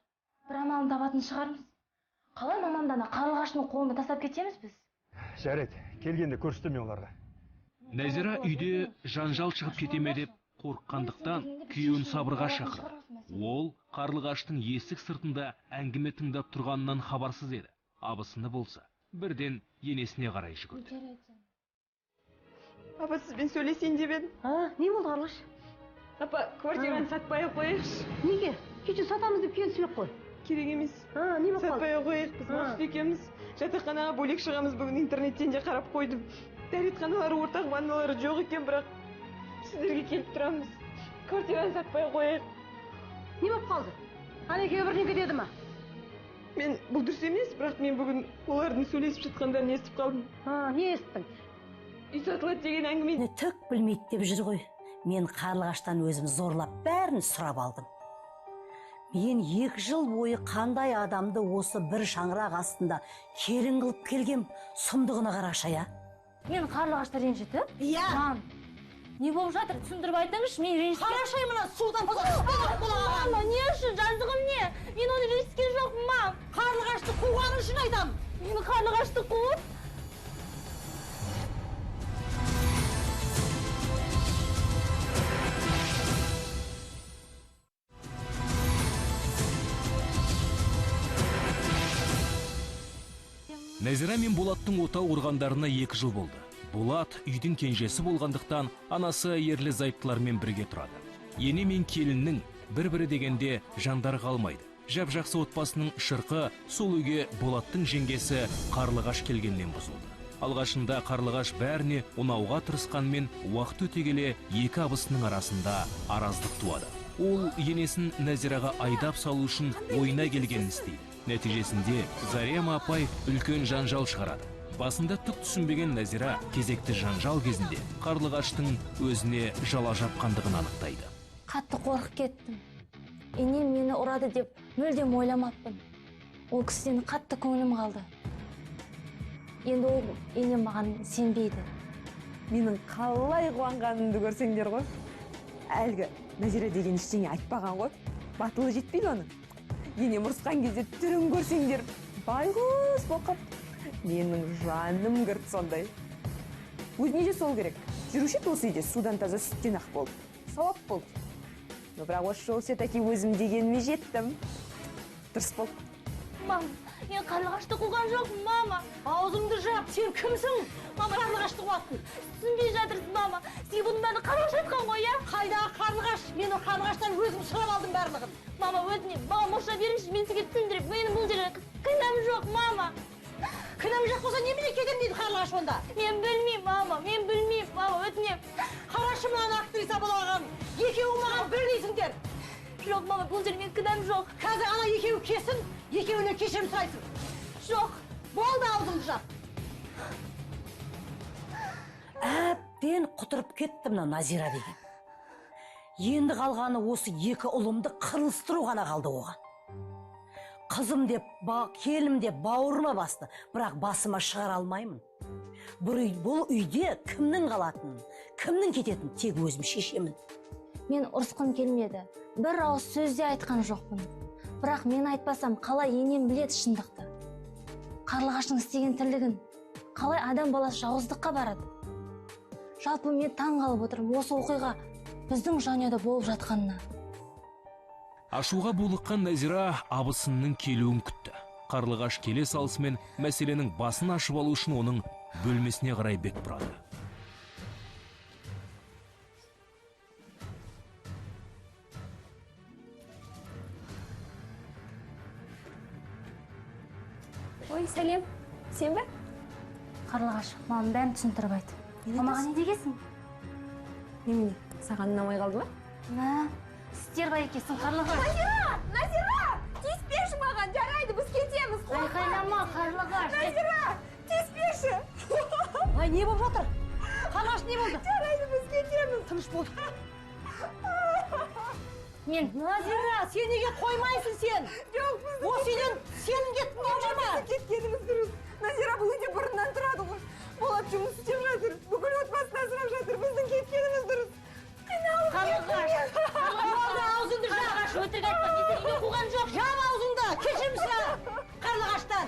Бір амалын табатын шығармыз. Қалай мамамдана Қарлығаштың қолында тастап кетеміз біз? Жарайды, келгенде көрсетемін оларға. Назира үйде жанжал шығып кетеме деп қорыққандықтан күйеуін сабырға шақырды. Ол Қарлығаштың есік сыртында әңгіме тыңдап тұрғанынан хабарсыз еді. Абысыны болса, бірден енесіне қарай жүгірді. Апа, сізбен сөйлесейін деп едім. Не болды Қарлығаш? Апа, квартираны сатпай-ақ қояйықшы. Неге? Кеше сатамыз деп келісіп қой. Керек емес. Не болып қалды? Сатпай-ақ қояйық. Біз Мақсұт екеуміз жатақханаға бөлек шығамыз. Бүгін интернеттен де қарап қойдым. Дәретханалары ортақ, ванналары жоқ екен, бірақ сіздерге келіп тұрамыз. Квартираны сатпай қояйық. Не болып қалды? Екеуі бірдеңе деді ма? Мен бұл дұрыс емес, бірақ мен бүгін олардың сөйлесіп жатқандарын естіп қалдым. Не естің? Үй сатылады деген әңгіме. Түк білмейді деп жүр ғой. Мен Қарлығаштан өзім зорлап бәрін сұрап алдым. Мен 2 жыл бойы қандай адамды осы бір шаңырақ астында келін қылып келгем, сұмдығына қарашы, я. Мен Қарлығашты ренжітіп? Иә. Не болып жатыр? Түсіндіріп айтыңызшы, мен ренжітіп. Қарашай мына судан болған. Мама, не Нәзира мен Болаттың отау құрғандарына 2 жыл болды. Болат үйдің кенжесі болғандықтан анасы ерлі зайыптылармен бірге тұрады. Ене мен келіннің бір-бірі дегенде жандар қалмайды. Жап-жақсы отбасының шырқы сол үйге Болаттың жеңгесі Қарлығаш келгеннен бұзылды. Алғашында Қарлығаш бәріне ұнауға тырысқанмен уақыт өте келе 2 абысының арасында араздық туады. Ол енесін Нәзираға айдап салу үшін ойына келгенін істейді. Нәтижесінде Зарема апай үлкен жанжал шығарады. Басында түк түсінбеген Нәзира кезекті жанжал кезінде Қарлығаштың өзіне жала жапқандығын анықтайды. Қатты қорқып кеттім. Енем мені ұрады деп мүлдем ойламаппын. Ол кісіден қатты көңілім қалды. Енді ол енем маған сенбейді. Менің қалай қуанғанымды көрсеңдер ғой. Әлгі Нәзира деген ештеңе айтпаған ғой. Батылы жетпейді оның. Енем ұрысқан кезде түрін көрсеңдер, байғұс боқып. Менің жаным кірді сондай. Өзіне де сол керек. Жүруші еді осы үйде судан таза сүттен ақ болды. Сауап болды. Но бірақ осы жол все-таки өзім дегеніме жеттім. Дұрыс болды. Мама, мен Қарлығашты қуған жоқпын, мама. Аузыңды жап, сен кімсің? Мама, Қарлығашты қуаттың. түсінбей жатырсың, мама. Сізге бұның бәрін Қарлығаш айтқан ғой, иә? Қайдағы Қарлығаш? Мен ол Қарлығаштан өзім сұрап алдым барлығын. Мама, өтінемін. Мама, мұрша беріңізші, мен сізге түсіндіріп. Менің бұл жерде кінәм жоқ, мама. Кінәм жоқ болса немене кетем дейді Қарлығаш онда? Мен білмеймін, мама. Мен білмеймін, мама. Өтінемін. Қарашы маған актриса болған. Екеуі маған бір дейсіңдер. Жоқ, мама, бұл жерде мен кінәм жоқ. Қазір ана екеуі кесін, екеуіне кешірім сұрайсың. Жоқ. Болды, аузыңды жап. Әбден құтырып кетті мына Назира деген. Енді қалғаны осы 2 ұлымды қырылыстыру ғана қалды оған. Қызым деп, келім деп бауырыма басты, бірақ басыма шығара алмаймын. Бұл үйде кімнің қалатынын, кімнің кететінін тек өзім шешемін. Мен ұрысқым келмеді. Бір ауыз сөзде айтқан жоқпын. Бірақ мен айтпасам, қалай енем біледі шындықты. Қарлығаштың істеген тірлігін, қалай адам баласы жауыздыққа барады. Жалпы мен таң қалып отырмын осы оқиға біздің жанұяда болып жатқанына. Ашуға булыққан Нәзира абысынның келуін күтті. Қарлығаш келе салысымен мәселенің басын ашып алу үшін оның бөлмесіне қарай бет бұрады. Ой, сәлем. Сен бе? Қарлығаш, мамам бәрін түсіндіріп айт. Мамаға не дегесің? Немене, саған ұнамай қалды ма? Мә, стерва екесің, Қарлығаш. Назира! Тиіспеші маған, жарайды, біз кетеміз. Айқайлама, Қарлығаш. Назира! Тиіспеші! Ай, не болып жатыр? Қарлығаш, не болды? Жарайды, біз кетеміз. Тыныш болды. Мен Назира, сен неге қоймайсың сен? Жоқ, біз Осы үйден сенің кеткің келіп жүр ма? кеткеніміз дұрыс. Назира бұл үйде бұрыннан тұрады ғой. Болат жұмыс істеп жатыр. Бүкіл отбасын асырап жатыр. Біздің кеткеніміз дұрыс. Қарлығаш. Болды, аузыңды жап. Қарлығаш, өтірік айтпа, мен сені қуған жоқ. Жап аузыңды, кешірім сұра. Қарлығаштан.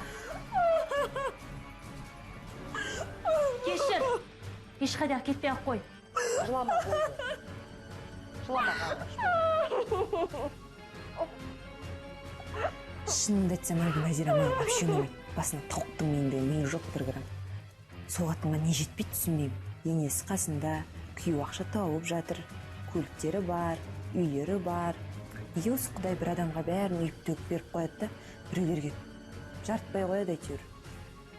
Кешір. Ешқайда кетпей ақ қой. Жылама болды. Жылама Қарлығаш. Шынымды айтсам, әлгі Назира маған вообще ұнамайды. Басына тауықтың менде миы жоқ 1 грамм. Сол қатынға не жетпейді түсінбеймін. Енесі қасында, күйеу ақша тауып жатыр, көліктері бар, үйлері бар. Неге осы Құдай бір адамға бәрін үйіп-төгіп беріп қояды да, біреулерге жартпай қояды әйтеуір.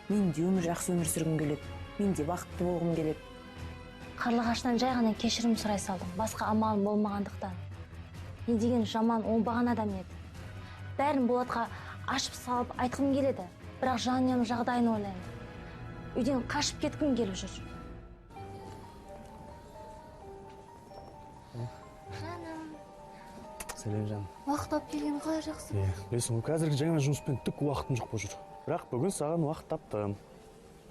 Мен де жақсы өмір сүргім келеді, мен де бақытты болғым келеді. Қарлығаштан жай ғана кешірім сұрай салдым, басқа амалым болмағандықтан. Не деген жаман, оңбаған адам еді. Бәрін Болатқа ашып салып айтқым келеді, бірақ жанұяның жағдайын ойлаймын. Үйден қашып кеткім келіп жүр. Сәлем жаным. Уақыт тауып келген қалай жақсы. Білесің, қазіргі жаңа жұмыспен түк уақытым жоқ болып жүр. Бірақ бүгін саған уақыт таптым.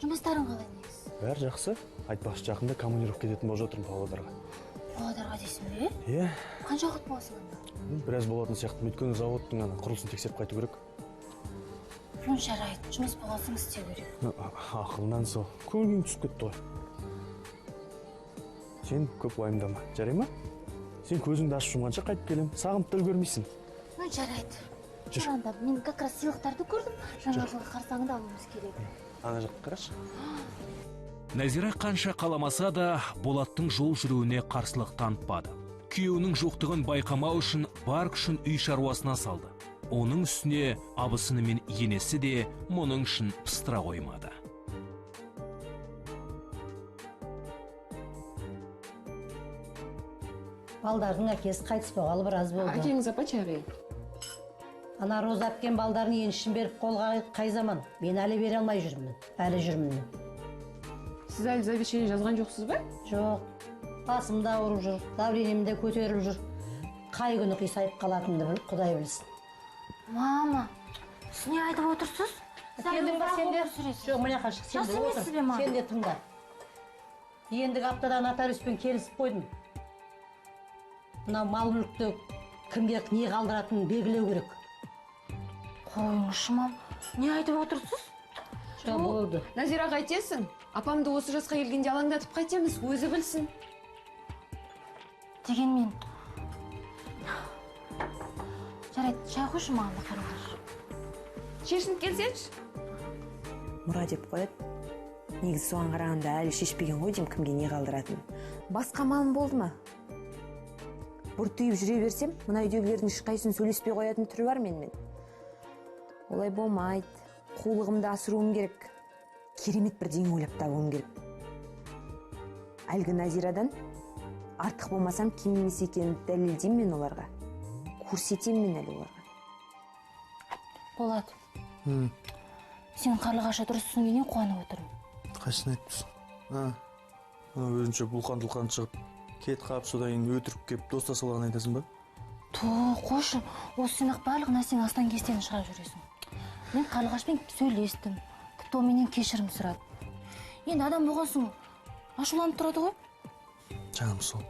Жұмыстарың қалай негізі? Бәрі жақсы. Айтпақшы, жақында командировка кететін болып жатырмын Павлодарға. Павлодарға дейсің бе? Иә. Қанша уақыт боласың анда? Біраз болатын сияқты, өйткені заводтың құрылысын тексеріп қайту керек. Жарайды, жұмыс болғасын істеу керек. Ақылынан сол. Көңілің түсіп кетті ғой. Сен көп уайымдама, жарай ма? Сен көзіңді ашып жұмғанша қайтып келем. Сағынып та үлгермейсің. Жарайды. Жүранда мен как раз сыйлықтарды көрдім. Жаңа жылғы қарсаңында алуымыз керек. ана жаққа қарашы. Нәзира қанша қаламаса да Болаттың жол жүруіне қарсылық танытпады. Күйеуінің жоқтығын байқамау үшін бар күшін үй шаруасына салды. Оның үстіне абысыны мен енесі де мұның үшін пыстыра қоймады. Балдардың әкесі қайтыс болғалы біраз болды. Әкеңіз апа чайға. Ана Роза әпкен балдарын еншін беріп қолға қай заман. Мен әлі бере алмай жүрмін. Әлі жүрмін. Сіз әлі завещание жазған жоқсыз ба? Жоқ. Басымда ауырып жүр, давлением де көтеріліп жүр. Қай күні қисайып қалатынды Құдай білсін. Мама, сіз не айтып отырсыз? Сендің ба сенде? Жоқ, міне қашық, сенде отыр. Сенде тыңда. Ендігі аптадан нотариуспен келісіп қойдым. Мына мал мүлікті кімге не қалдыратынын белгілеу керек. Қойыңызшы, мам. Не айтып отырсыз? Жоқ, болды. Назира қайтесің? Апамды осы жасқа келгенде алаңдатып қайтеміз, өзі білсін. Дегенмен... Жарайды, шай қойшы маған да қараңдаршы. Шешініп келсеңші. Мұра деп қояды. Негізі соған қарағанда әлі шешпеген ғой деймін кімге не қалдыратын. Басқа малым болды ма? Бұртиып жүре берсем, мына үйдегілердің ешқайсысын сөйлеспей қоятын түрі бар менімен. Олай болмайды. Қулығымды асыруым керек. Керемет бір деңе ойлап табуым керек. Әлгі Назирадан артық болмасам кем емес екенін дәлелдеймін мен оларға. Көрсетемін мен әлі оларға. Болат. Сен қарлығаша дұрыс түсінгеннен қуанып отырмын. Қайсысын айтыпсың? Өзінше бұлқан-тұлқан шығып, кет қап содан кейін өтіріп кеп достасалығын айтасың ба? Қойшы, осы сен-ақ барлық нәрсенің астан кестені шығарып жүресің. Мен қарлығашпен сөйлестім. Тіпті ол менен кешірім сұрады. Енді адам болған соң ашуланып тұрады ғой. Жаным сол.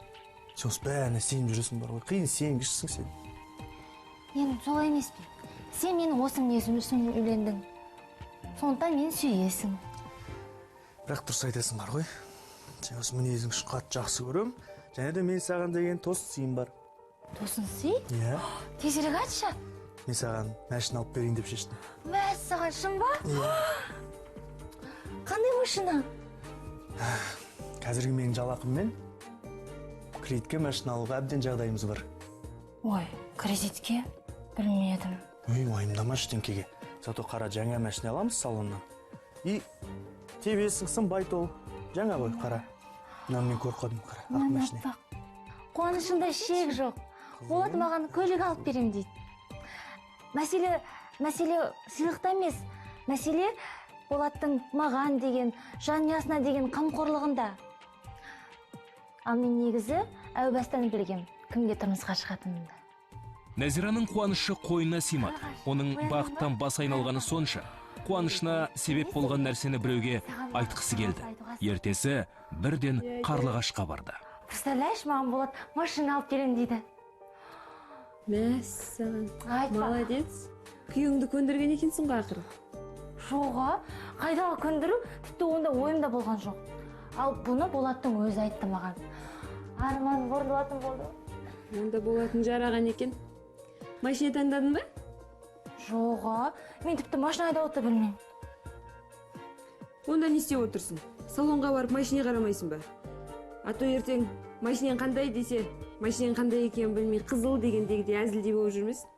Сен осы бәріне сеніп жүресің бар ғой. Қиын сенгішсің сен. Енді солай емес пе? Сен менің осы мінезім үшін үйлендің. Сондықтан мен сүйесің. Бірақ дұрыс айтасың бар ғой. Сен осы мінезің үшін қатты жақсы көрем. Және де мен саған деген тосын сыйым бар. Тосын сый? Иә. Тезірек айтшы. Мен саған машина алып берейін деп шештім. Мәссаған, шын ба? Қандай машина? Қазіргі менің жалақыммен кредитке машина алуға әбден жағдайымыз бар. Ой, кредитке? Білмедім. Уайымдамашы теңкеге. Зато қара жаңа машина аламыз салоннан. И тебесіңсің байтол. Жаңа ғой қара. Мынаны мен көріп қалдым қара. Ақ машина. Қуанышында шек жоқ. Болат маған көлік алып берем дейді. Мәселе сыйлықта емес. Мәселе Болаттың маған деген, жанұясына деген қамқорлығында. Ал мен негізі әу бастан білгем кімге тұрмысқа шығатынымды. Нәзираның қуанышы қойнына сыймады. Оның бақыттан бас айналғаны сонша. Қуанышына себеп болған нәрсені біреуге айтқысы келді. Ертесі бірден Қарлығашқа барды. Представляешь, маған Болат машина алып берем дейді. Мәссаған. Айтпа. Молодец. Күйеуіңді көндірген екенсің ғой ақыры. Жоға, қайдағы көндіру, тіпті онда ойымда болған жоқ. Ал бұны Болаттың өзі айтты маған. Арман орындалатын болды. Онда болатын жараған екен. Машина таңдадың ба? Жоға, мен тіпті машина айдауды білмеймін. Онда не істеп отырсың? Салонға барып машина қарамайсың ба? А то ертең машинаң қандай десе, машинаң қандай екенін білмей қызыл дегендегідей әзілдей болып жүрмесін?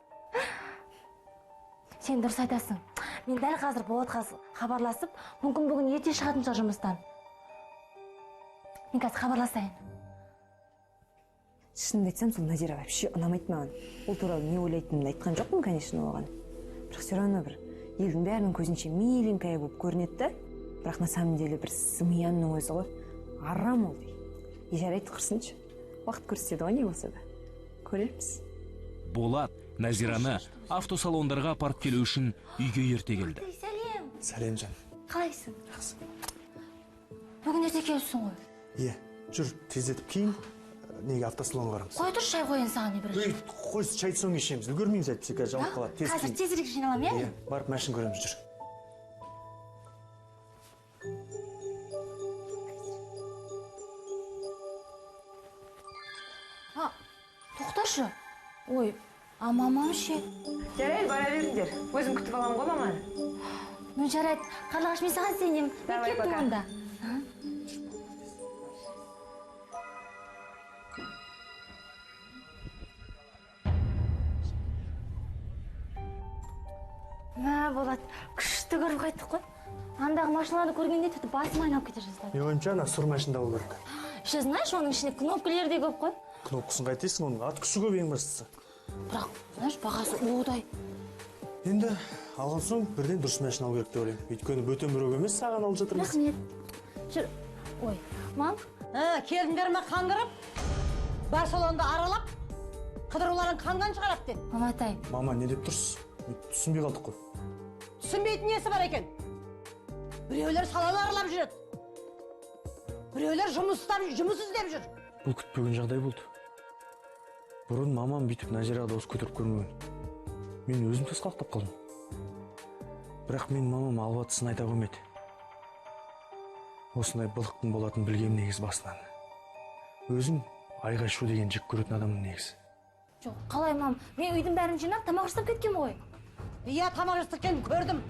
Сен дұрыс айтасың. Мен дәл қазір Болатқа хабарласып, мүмкін бүгін ерте шығатын шығар жұмыстан. Мен қазір хабарласайын. Шынымды айтсам, сол Назира вообще ұнамайды маған. Ол туралы не ойлайтынымды айтқан жоқпын, конечно, оған. Бірақ все равно бір елдің бәрінің көзінше миленькая болып көрінеді, бірақ на самом деле бір зымиянның өзі ғой. Арам ол дей. Жарайды құрсыншы. Уақыт көрсетеді ғой не болса да. Көреміз. Болат Назираны автосалондарға апарып келу үшін үйге ерте келді. Сәлем. Сәлем жан. Қалайсың? Жақсы. Бүгін ерте келіпсің ғой. Иә, жүр, тездетіп кейін неге автосалонға барамыз. Қой тұр, шай қойын саған не бір. Қой, шайды соң ішеміз. Үлгермейміз әйтпесе қазір жауап қалады. Қазір тезірек жиналам, иә? Иә, барып машина көреміз, жүр. Тоқташы. Ой, мамам ше. Жарайды, бара беріңдер. Өзім күтіп аламын ғой маманы. Ну жарайды, қарлығаш мен саған сенемін. Мен Давай, кеттім пока. онда. Мә, болады. Күшті көріп қайттық қой. Андағы машиналарды көргенде тіпті басым айналып кете жаздады. Мен ойымша ана сұр машинада болу керек. Еще знаешь, оның ішінде кнопкалер де көп қой. Кнопкасын қайтесің, оның ат күші көп ең бастысы. Бірақ, знаешь, бағасы удай. Енді алған соң бірден дұрыс машина алу керек деп ойлаймын. Өйткені бөтен біреу емес саған алып жатырмыз. Рахмет. Жүр. Ой, мам. Келдіңдер ме қаңғырып? Барселонды аралап, қыдыруларын қанған шығарап деді. Маматай. Мама, не деп тұрсыз? Түсінбей қалдық қой. Түсінбейтін несі бар екен? Біреулер салон аралап жүреді. Біреулер жұмыс іздеп жүр. Бұл күтпеген жағдай болды. Бұрын мамам бүйтіп Назираға дауыс көтеріп көрмеген. Мен өзім тасқалақтап қалдым. Бірақ мен мамам албатысын айта қоймайды. Осындай былықтың болатын білгем негіз басынан. Өзім айға шу деген жек көретін адамның негізі. Жоқ, қалай мам? Мен үйдің бәрін жинап, тамақ жасап кеткен ғой. Иә, тамақ жасап кеткенін көрдім.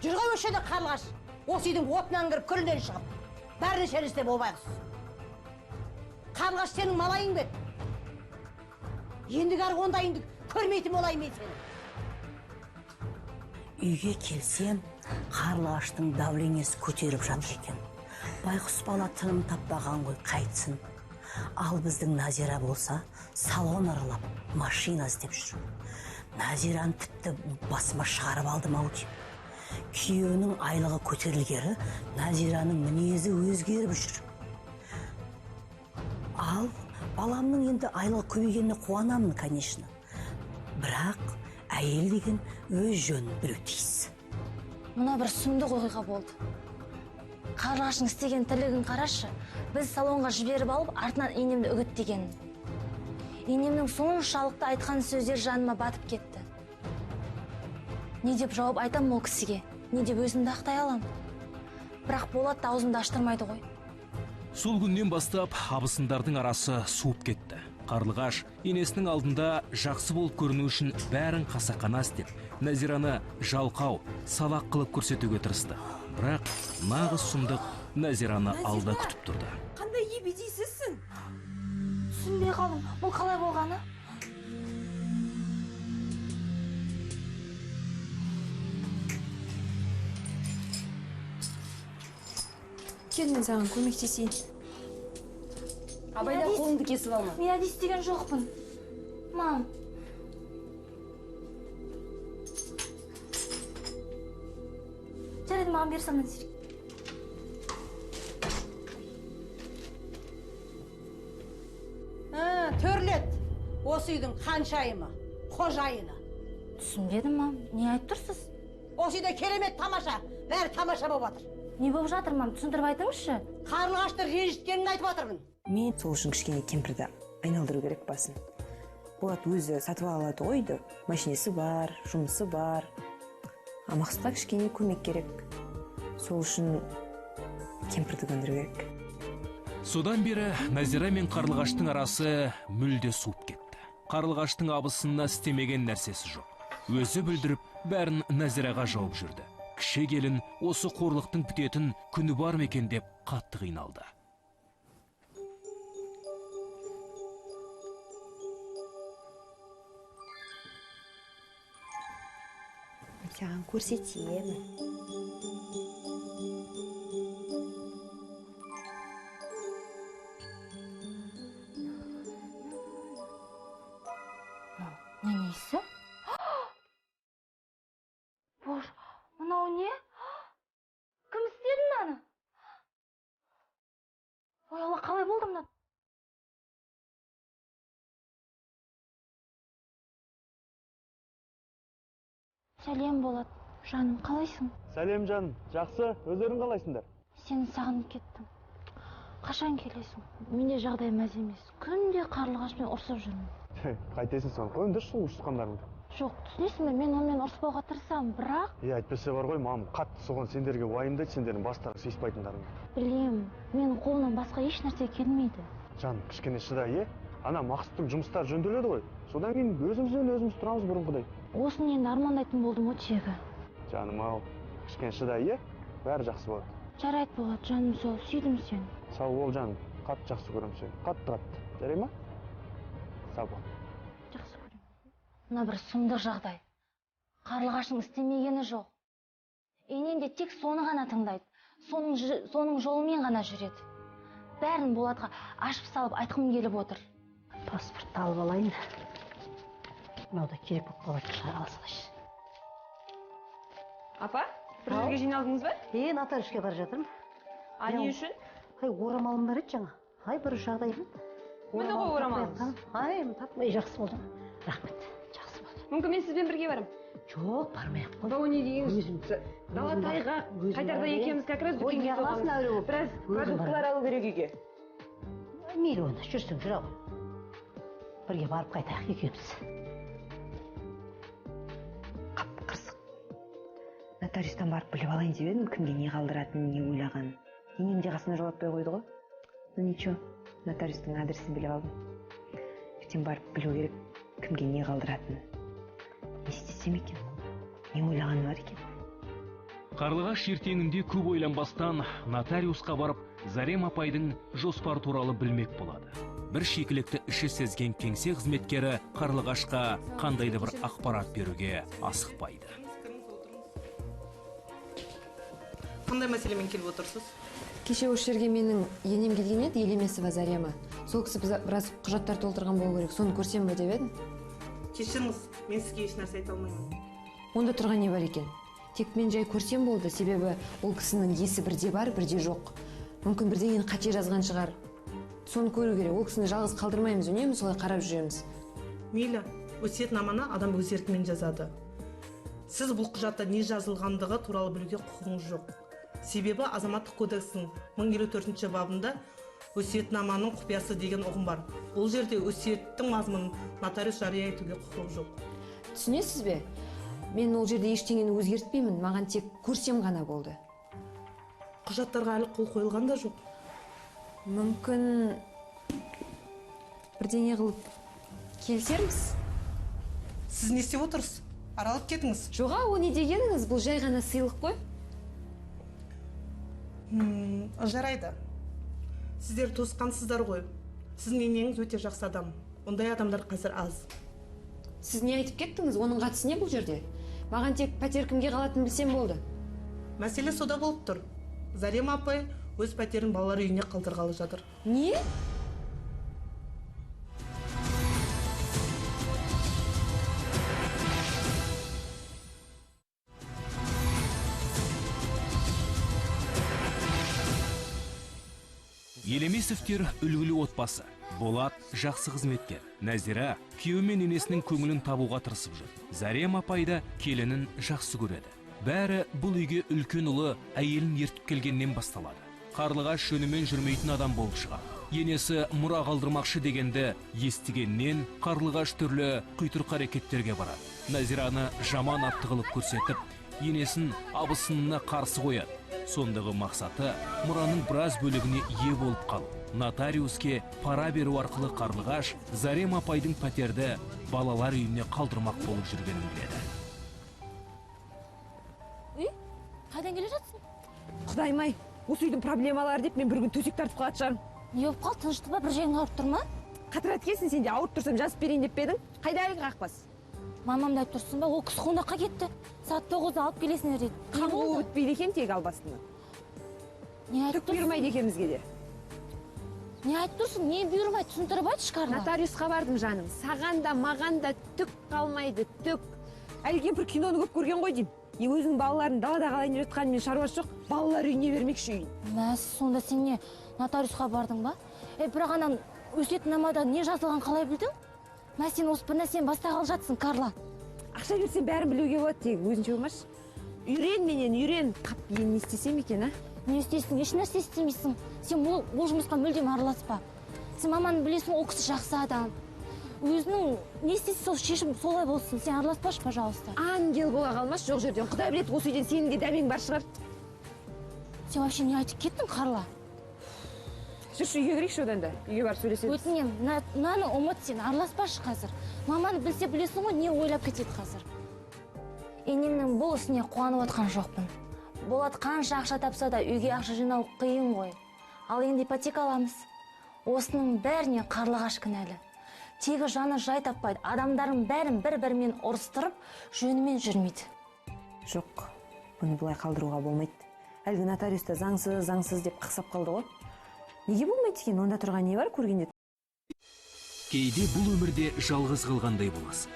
Жүрген өшеді қарлығаш. Осы үйдің отынан кіріп, күлінен шығып. Бәріне шелесте болмайғыз. Қарлығаш сенің малайың бет. Ендігі арғы ондайыңды көрмейтін болайын мен сені. Үйге келсем, қарлығаштың давлениесі көтеріп жатыр екен. Байқұс бала тыным таппаған ғой, қайтсын. Ал біздің Назира болса, салон аралап, машина іздеп жүр. Назираны тіпті басыма шығарып алдым ау деймін. Күйеуінің айлығы көтерілгері, Назираның мінезі өзгеріп жүр. Ал баламның енді айлығы көбейгеніне қуанамын, конечно. Бірақ әйел деген өз жөнін білу тиіс. Мына бір сұмдық оқиға болды. Қарлығаштың істеген тірлігін қарашы. Біз салонға жіберіп алып, артынан енемді үгіттеген. Енемнің соншалықты айтқан сөздер жаныма батып кетті. Не деп жауап айтам ол кісіге? Не деп өзімді ақтай алам? Бірақ Болат аузымды аштырмайды ғой. Сол күннен бастап абысындардың арасы суып кетті. Қарлығаш енесінің алдында жақсы болып көріну үшін бәрін қасақана істеп, Назираны жалқау, салақ қылып көрсетуге тырысты. Бірақ нағыз сұмдық Назираны алда күтіп тұрды. Қандай ебедейсізсің? Түсінбей қалдым, бұл қалай болғаны? Кел, мен саған көмектесейін. Абайда қолыңды кесіп алма. Мен әдейі істеген жоқпын. Мам. Жарайды, маған бер салман сирек. Төрлет. Осы үйдің қаншайымы, қожайыны. Түсінбедім, мам. Не айтып тұрсыз? Осы үйде керемет тамаша, бәрі тамаша болып жатыр. Не болып жатыр, мам? Түсіндіріп айтыңызшы. Қарлығашты ренжіткенін айтып жатырмын. Мен сол үшін кішкене кемпірді айналдыру керек басын. Болат өзі сатып алады ғой үйді. Машинесі бар, жұмысы бар. А Мақсатқа кішкене көмек керек. Сол үшін кемпірді көндіру керек. Содан бері Назира мен Қарлығаштың арасы мүлде суып кетті. Қарлығаштың абысынына істемеген нәрсесі жоқ. Өзі бүлдіріп, бәрін Назираға жауып жүрді. Кіші келін осы қорлықтың бітетін күні бар ма екен деп қатты қиналды. Саған көрсетемін. Не несі? Боже, мынау не? Кім істеді мынаны? Ой, Алла, қалай болды мына? Сәлем, Болат. Жаным, қалайсың? Сәлем жаным, жақсы, өздерің қалайсыңдар? Сені сағынып кеттім. Қашан келесің? Менде жағдай мәз емес. Күнде Қарлығашпен ұрсып жүрмін. Қайтесің соны, қойыңдаршы ұрысқандарыңды. Жоқ, түсінесің бе, мен онымен ұрыспауға тырысамын, бірақ... Әйтпесе бар ғой, мамам қатты соған сендерге уайымдайды, сендердің бастары сыйыспайтындарыңды. Білем, менің қолымнан басқа еш нәрсе келмейді. Жан, кішкене шыда, Ана Мақсаттың жұмыстары жөнделеді ғой. Содан кейін өзіміз тұрамыз бұрынғыдай. Осыны енді армандайтын болдым ғой тегі. Жаным ау, кішкене шыдай, иә? Бәрі жақсы болады. Жарайды болады, жаным сол, сүйдім сені. Сау бол, жаным. Қатты жақсы көремін сені. Қатты. Жарай ма? Сау бол. Жақсы көремін. Мына бір сұмдық жағдай. Қарлығаштың істемегені жоқ. Енем де тек соны ғана тыңдайды. Соның жолымен ғана жүреді. Бәрін Болатқа ашып салып айтқым келіп отыр. Паспортты алып алайын. Мынау да керек болып қалады, шығара салайыншы. Апа, бір жерге жиналдыңыз ба? Нотариуске бара жатырмын. Не үшін? Орамалым бар еді жаңа. Бір жағдай болды. Міне ғой орамалыңыз. Тапмай жақсы болды. Рахмет, жақсы болды. Мүмкін мен сізбен бірге барам. Жоқ, бармай-ақ қой. Бұл не дегеніңіз? Дала тайғақ. Қайтарда екеуміз как раз дүкенге соғамыз. Біраз продуктылар алу керек үйге. Мейлі онда, жүрсің, жүр ғой. Бірге барып қайтайық екеуміз. Қырсық. Нотариустан барып біліп алайын деп едім, кімге не қалдыратынын, не ойлағанын. Енем де қасына жолатпай қойды ғой. Ну ничего, нотариустың адресін біліп алдым. Ертең барып білу керек, кімге не қалдыратынын. Не істесем екен? Не ойлағаны бар екен? Қарлығаш ертеңінде көп ойланбастан нотариусқа барып, Зарем апайдың жоспар туралы білмек болады. Бір шикілікті іші сезген кеңсе қызметкері Қарлығашқа қандайды бір ақпарат беруге асықпайды. Қандай мәселемен келіп отырсыз? Кеше осы жерге менің енем келген еді, Елемесова Зарема. Сол кісі біраз құжаттар толтырған болу керек, соны көрсем бе деп едім. Кешіріңіз, мен сізге еш нәрсе айта алмаймын. Онда тұрған не бар екен? Тек мен жай көрсем болды, себебі ол кісінің есі бірде бар, бірде жоқ. Мүмкін бірдеңені қате жазған шығар. Соны көру керек, ол кісіні жалғыз қалдырмаймыз, үнемі солай қарап жүреміз. Мейлі, өсиетнаманы адам өз еркімен жазады. Сіз бұл құжатта не жазылғандығы туралы білуге құқығыңыз жоқ. Себебі азаматтық кодекстің 1054 бабында өсиетнаманың құпиясы деген ұғым бар. Ол жерде өсиеттің мазмұнын нотариус жария етуге құқығы жоқ. Түсінесіз бе? Мен ол жерде ештеңені өзгертпеймін, маған тек көрсем ғана болды. Құжаттарға әлі қол қойылған да жоқ. Мүмкін бірдеңе қылып келісерміз? Сіз не істеп отырсыз? Аралап кетіңіз. Жоға, о не дегеніңіз? Бұл жай ғана сыйлық қой. Жарайды. Сіздер туысқансыздар ғой. Сіздің енеңіз өте жақсы адам. Ондай адамдар қазір аз. Сіз не айтып кеттіңіз? Оның қатысы не бұл жерде? Маған тек пәтер кімге қалатынын білсем болды. Мәселе сода болып тұр. Зарема апай өз пәтерін балалар үйіне қалдырғалы жатыр. Не? Елемесовтер үлгілі отбасы. Болат жақсы қызметкер. Нәзира күйеуі мен енесінің көңілін табуға тырысып жүр. Зарем апай да келінін жақсы көреді. Бәрі бұл үйге үлкен ұлы әйелін ертіп келгеннен басталады. Қарлығаш жөнімен жүрмейтін адам болып шығады. Енесі мұра қалдырмақшы дегенді естігеннен Қарлығаш түрлі құйтырқы әрекеттерге барады. Нәзираны жаман атты қылып көрсетіп, енесін абысынына қарсы қояды. Сондағы мақсаты мұраның біраз бөлігіне ие болып қалу. Нотариуске пара беру арқылы Қарлығаш Зарем апайдың пәтерді балалар үйіне қалдырмақ болып жүргенін біледі. Қайдан келе жатсың? Құдайым-ай, осы үйдің проблемалары деп мен бір күн төсек тартып қалатын шығармын. Не болып қалды, тыныштық па, бір жерің ауырып тұр ма? Қатырат келсін, сен де ауырып тұрсам жазып берейін деп пе едің? Қайда айға қақпас? Мамам да айтып тұрсың ба, ол кісі қонаққа кетті. Сағат 9-да алып келесіңдер дейді. Қамылу бітпейді екен тек албастыны. Не айтып Түк бұйырмайды екемізге де. Не айтып тұрсың? Не бұйырмайды? Түсіндіріп айтшы, Карла. Нотариусқа бардым, жаным. Саған да, маған да түк қалмайды, түк. Әлі кемпір киноны көп көрген ғой деймін. Өзінің балаларын далада қалайын жатқанын мен шаруасы жоқ. Балалар үйіне бермекші үйін. Мәс, сонда сен не нотариусқа бардың ба? Бірақ анан өсиетнамада не жазылған қалай білдің? Мәс, сен осы бір нәрсені бастағалы жатсың, Карла. Ақша берсем бәрін білуге болады, тек өзінше болмашы. Үйрен менен, үйрен. Қап, енді не істесем екен, а? Не істейсің? Еш нәрсе істемейсің. Сен ол жұмысқа мүлдем араласпа. Сен маманы білесің, ол кісі жақсы адам. Өзінің не істесе сол шешім солай болсын. Сен араласпашы, пожалуйста. Ангел бола қалмас жоқ жерден. Құдай біледі, осы үйден сенің дәмең бар шығар. Сен вообще не айтып кеттің, Карла? Жүрші, үйге кірейікші одан да. Үйге барып сөйлесеміз. Өтінем, мынаны ұмыт, сен араласпашы қазір. Маманы білсе білесің ғой, не ойлап кетеді қазір. Енемнің бұл ісіне қуанып отқан жоқпын. Болат қанша ақша тапса да үйге ақша жинау қиын ғой. Ал енді ипотека аламыз. Осының бәріне Қарлығаш кінәлі. Тегі жаны жай таппайды. Адамдардың бәрін бір-бірімен ұрыстырып, жөнімен жүрмейді. Жоқ, бұны бұлай қалдыруға болмайды. Әлгі нотариуста заңсыз деп қақсап қалды ғой. Неге болмайды екен? Онда тұрған не бар көргенде? Кейде бұл өмірде жалғыз қалғандай боласың.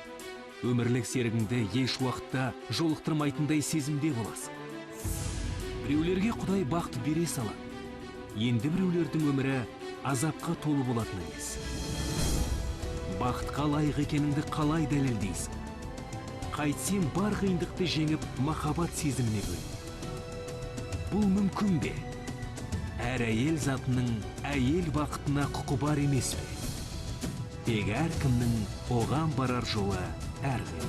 Өмірлік серігіңді еш уақытта жолықтырмайтындай сезімде боласың. Біреулерге Құдай бақыт бере салады. Енді біреулердің өмірі азапқа толы болатын емес. Бақытқа лайық екеніңді қалай дәлелдейсің? Қайтсем бар қиындықты жеңіп махаббат сезіміне бөл. Бұл мүмкін бе? Әр әйел затының әйел бақытына құқы бар емес пе? Тек әркімнің оған барар жолы әрқилы.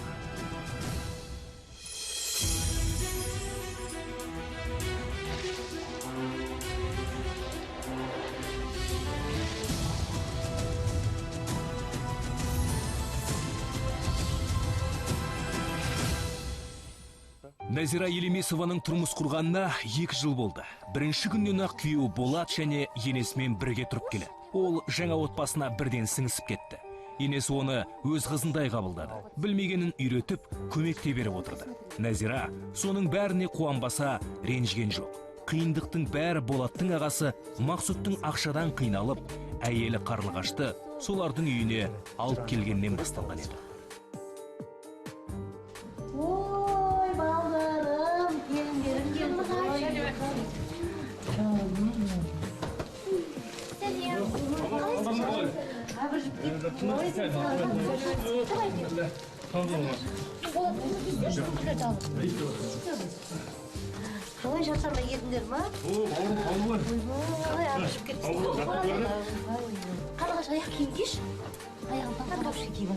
Назира Елемесованың тұрмыс құрғанына 2 жыл болды. Бірінші күннен ақ күйеуі Болат және енесімен бірге тұрып келеді. Ол жаңа отбасына бірден сіңісіп кетті. Енесі оны өз қызындай қабылдады. Білмегенін үйретіп, көмек те беріп отырды. Назира соның бәріне қуанбаса ренжіген жоқ. Қиындықтың бәрі Болаттың ағасы Мақсұттың ақшадан қиналып, әйелі Қарлығашты солардың үйіне алып келгеннен басталған еді. Ой, балдарым, келін. Қалай жасармай едіңдер ма? Абыржып кеттің. Қарлығаш, аяқ киім киш. Аяғын таңдап киіп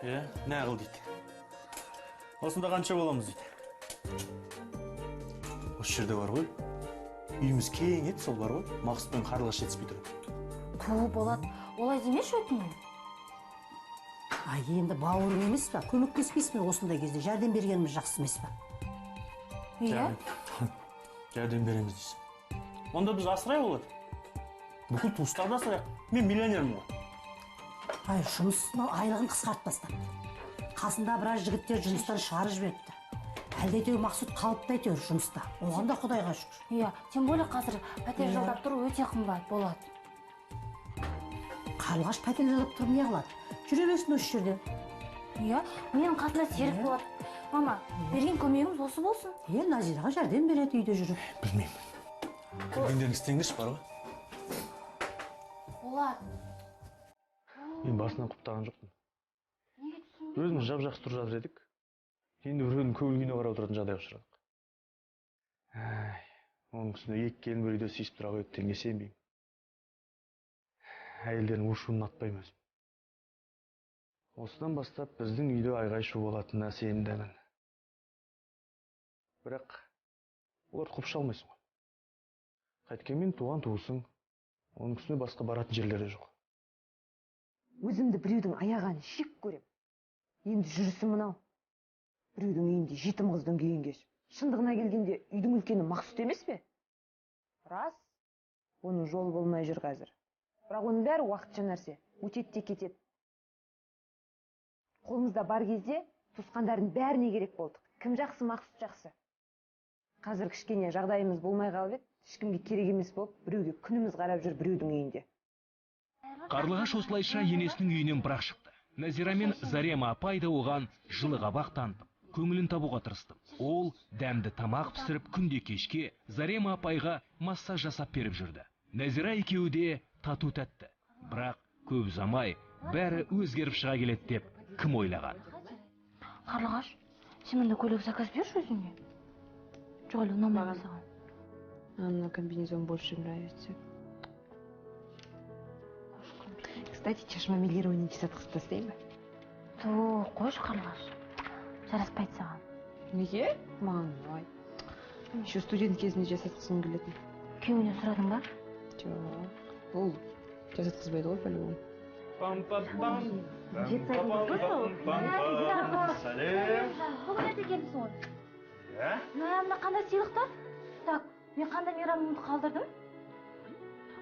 Не қыл дейді. Осында қанша боламыз дейді. Осы жерде бар ғой. Үйіміз кең еді, сол бар ғой. Мақсұт пен Қарлығаш жетіспей тұрады. Ту, Болат, олай демеші өтінемін. Ай, енді бауырың емес па? Көмектеспейсіз бе осындай кезде? Жәрдем бергеніміз жақсы емес па? Иә? Жәрдем береміз дейсің. Онда біз асырай болады. Бүкіл туыстарды асырайық. Мен миллионермін ғой. Ай, жұмысының айлығын қысқартпастан. Қасында біраз жігіттер жұмыстан шығарып жіберіпті. Әлде Мақсұт қалыпты әйтеуір жұмыста. Оған да Құдайға шүкір. Иә, тем более қазір пәтер жалдап тұру өте қымбат, Болат. Қарлығаш пәтер жалдап тұрып не қылады? Жүре берсін осы жерде. Иә, менің қасымда серік болады. Мама, берген көмегіміз осы болсын. Назираға жәрдем береді үйде жүріп. Білмеймін. Көргендерің істеңдерші бар ғой. Болат. Мен басынан құптаған жоқпын. Неге түсінбейсің? Өзіміз жап-жақсы тұрып жатыр едік. Енді біреудің көңіл күйіне қарап отыратын жағдайға ұшырадық. Оның үстіне екі келін бір үйде сүйісіп тұра қойды дегенге сенбеймін. Әйелдердің у-шуын ұнатпаймын өзім. Осыдан бастап біздің үйде айғай-шу болатынына сенімдімін. Бірақ олар құпша алмайсың ғой. Қайткенмен туған туысың, оның үстіне басқа баратын жерлері жоқ. Өзімді біреудің аяғын шек көрем. Енді жүрісім мынау. Біреудің үйінде жетім қыздың күйін кешіп. Шындығына келгенде үйдің үлкені Мақсұт емес пе? Рас, оның жолы болмай жүр қазір. Бірақ оның бәрі уақытша нәрсе, өтеді де кетеді. Қолымызда бар кезде туысқандардың бәріне керек болдық. Кім жақсы, Мақсұт жақсы. Қазір кішкене жағдайымыз болмай қалып еді, ешкімге керек емес болып, біреуге күніміз қарап жүр біреудің үйінде. Қарлығаш осылайша енесінің үйінен бірақ шықты. Назира мен Зарема апай да оған жылы қабақ танытып, көңілін табуға тырысты. Ол дәмді тамақ пісіріп күнде кешке Зарема апайға массаж жасап беріп жүрді. Назира екеуі де тату тәтті. Бірақ көп ұзамай бәрі өзгеріп шыға келеді деп кім ойлаған? Қарлығаш, сен мында көйлек заказ берші өзіңе. Жоқ әлі ұнамаған саған. Анна комбинезон больше нравится. Кстати, чашма милирование десятқыз тастайын ба? Ту, қойшы Қарлығаш. Жараспайды саған. Неге? Маған ұнайды. Еще студент кезінде жасатқызым келетін. Күйеуіне сұрадың ба? жоқ бұл жасатқызбайды ғой по-любому. Сәлем. Бүгін ерте келдіңіз ғой. Иә? Мына қандай сыйлықтар? Так, мен қандай мейрамымды қалдырдым?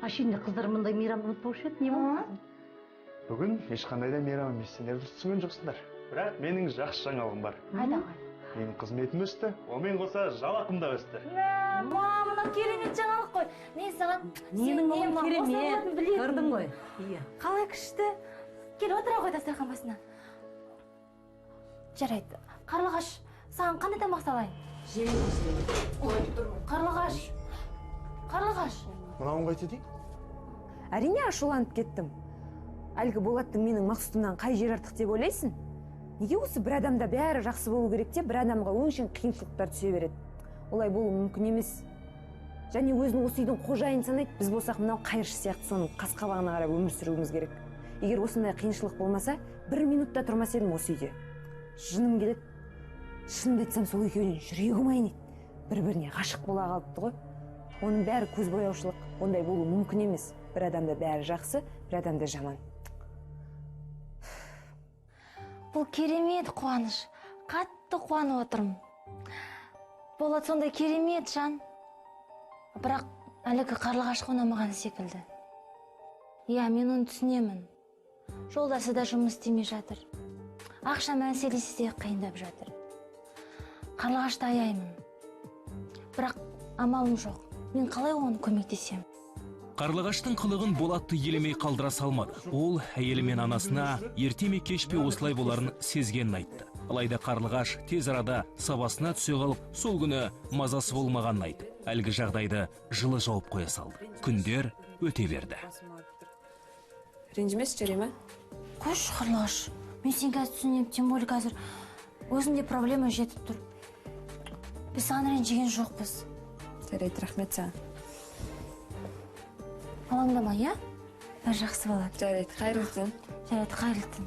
Ашинде қыздар мындай мейрамды ұмытпаушы еді, не болды? Бүгін ешқандай да мейрам емес, сендер дұрыс түсінген жоқсыңдар. Бірақ менің жақсы жаңалығым бар. Қайда қай? Менің қызметім өсті, онымен қоса жалақым да өсті. Мына керемет жаңалық қой. Не саған? Ненің ол керемет? Көрдің ғой? Иә. Қалай күшті? Кел отыра қой дастархан басына. Жарайды. Қарлығаш, саған қандай тамақ салайын? Қарлығаш. Қарлығаш. Мынауын қайта дейін? Әрине ашуланып кеттім. Әлгі Болаттың менің мақсұтымнан қай жер артық деп ойлайсың? Неге осы бір адамда бәрі жақсы болу керек те, бір адамға өңшең қиыншылықтар түсе береді? Олай болу мүмкін емес. Және өзінің осы үйдің қожайын санайды, біз болсақ мынау қайыршы сияқты соның қас-қабағына қарап өмір сүруіміз керек. Егер осындай қиыншылық болмаса, бір минутта тұрмас едім осы үйде. Жыным келеді. Шынымды айтсам, сол екеуінен жүрегім айниды. Бір-біріне ғашық бола қалыпты ғой. Оның бәрі көзбояушылық, ондай болу мүмкін емес. Бір адамда бәрі жақсы, бір адамда жаман. Бұл керемет қуаныш. Қатты қуанып отырмын. Болат сондай керемет жан. Бірақ әлгі қарлығаш ұнамаған секілді. Иә, мен оны түсінемін. Жолдасы да жұмыс істемей жатыр. Ақша мәселесі де қиындап жатыр. Қарлығашты аяймын. Бірақ амалым жоқ. Мен қалай оған көмектесем? Қарлығаштың қылығын Болатты елемей қалдыра салмады. Ол әйелі мен анасына ерте ме кеш пе осылай боларын сезгенін айтты. Алайда Қарлығаш тез арада сабасына түсе қалып, сол күні мазасы болмағанын айтты. Әлгі жағдайды жылы жауып қоя салды. Күндер өте берді. Ренжімес жарема? Қош, Қарлығаш. Мен сен қазір түсінем, тем более қазір өзінде проблема жетіп тұр. Біз саған ренжіген жоқпыз. Жарайды, рахмет саған. Алаңдама, иә? Бәрі жақсы болады. Жарайды, қайырлы түн. Жарайды, қайырлы түн.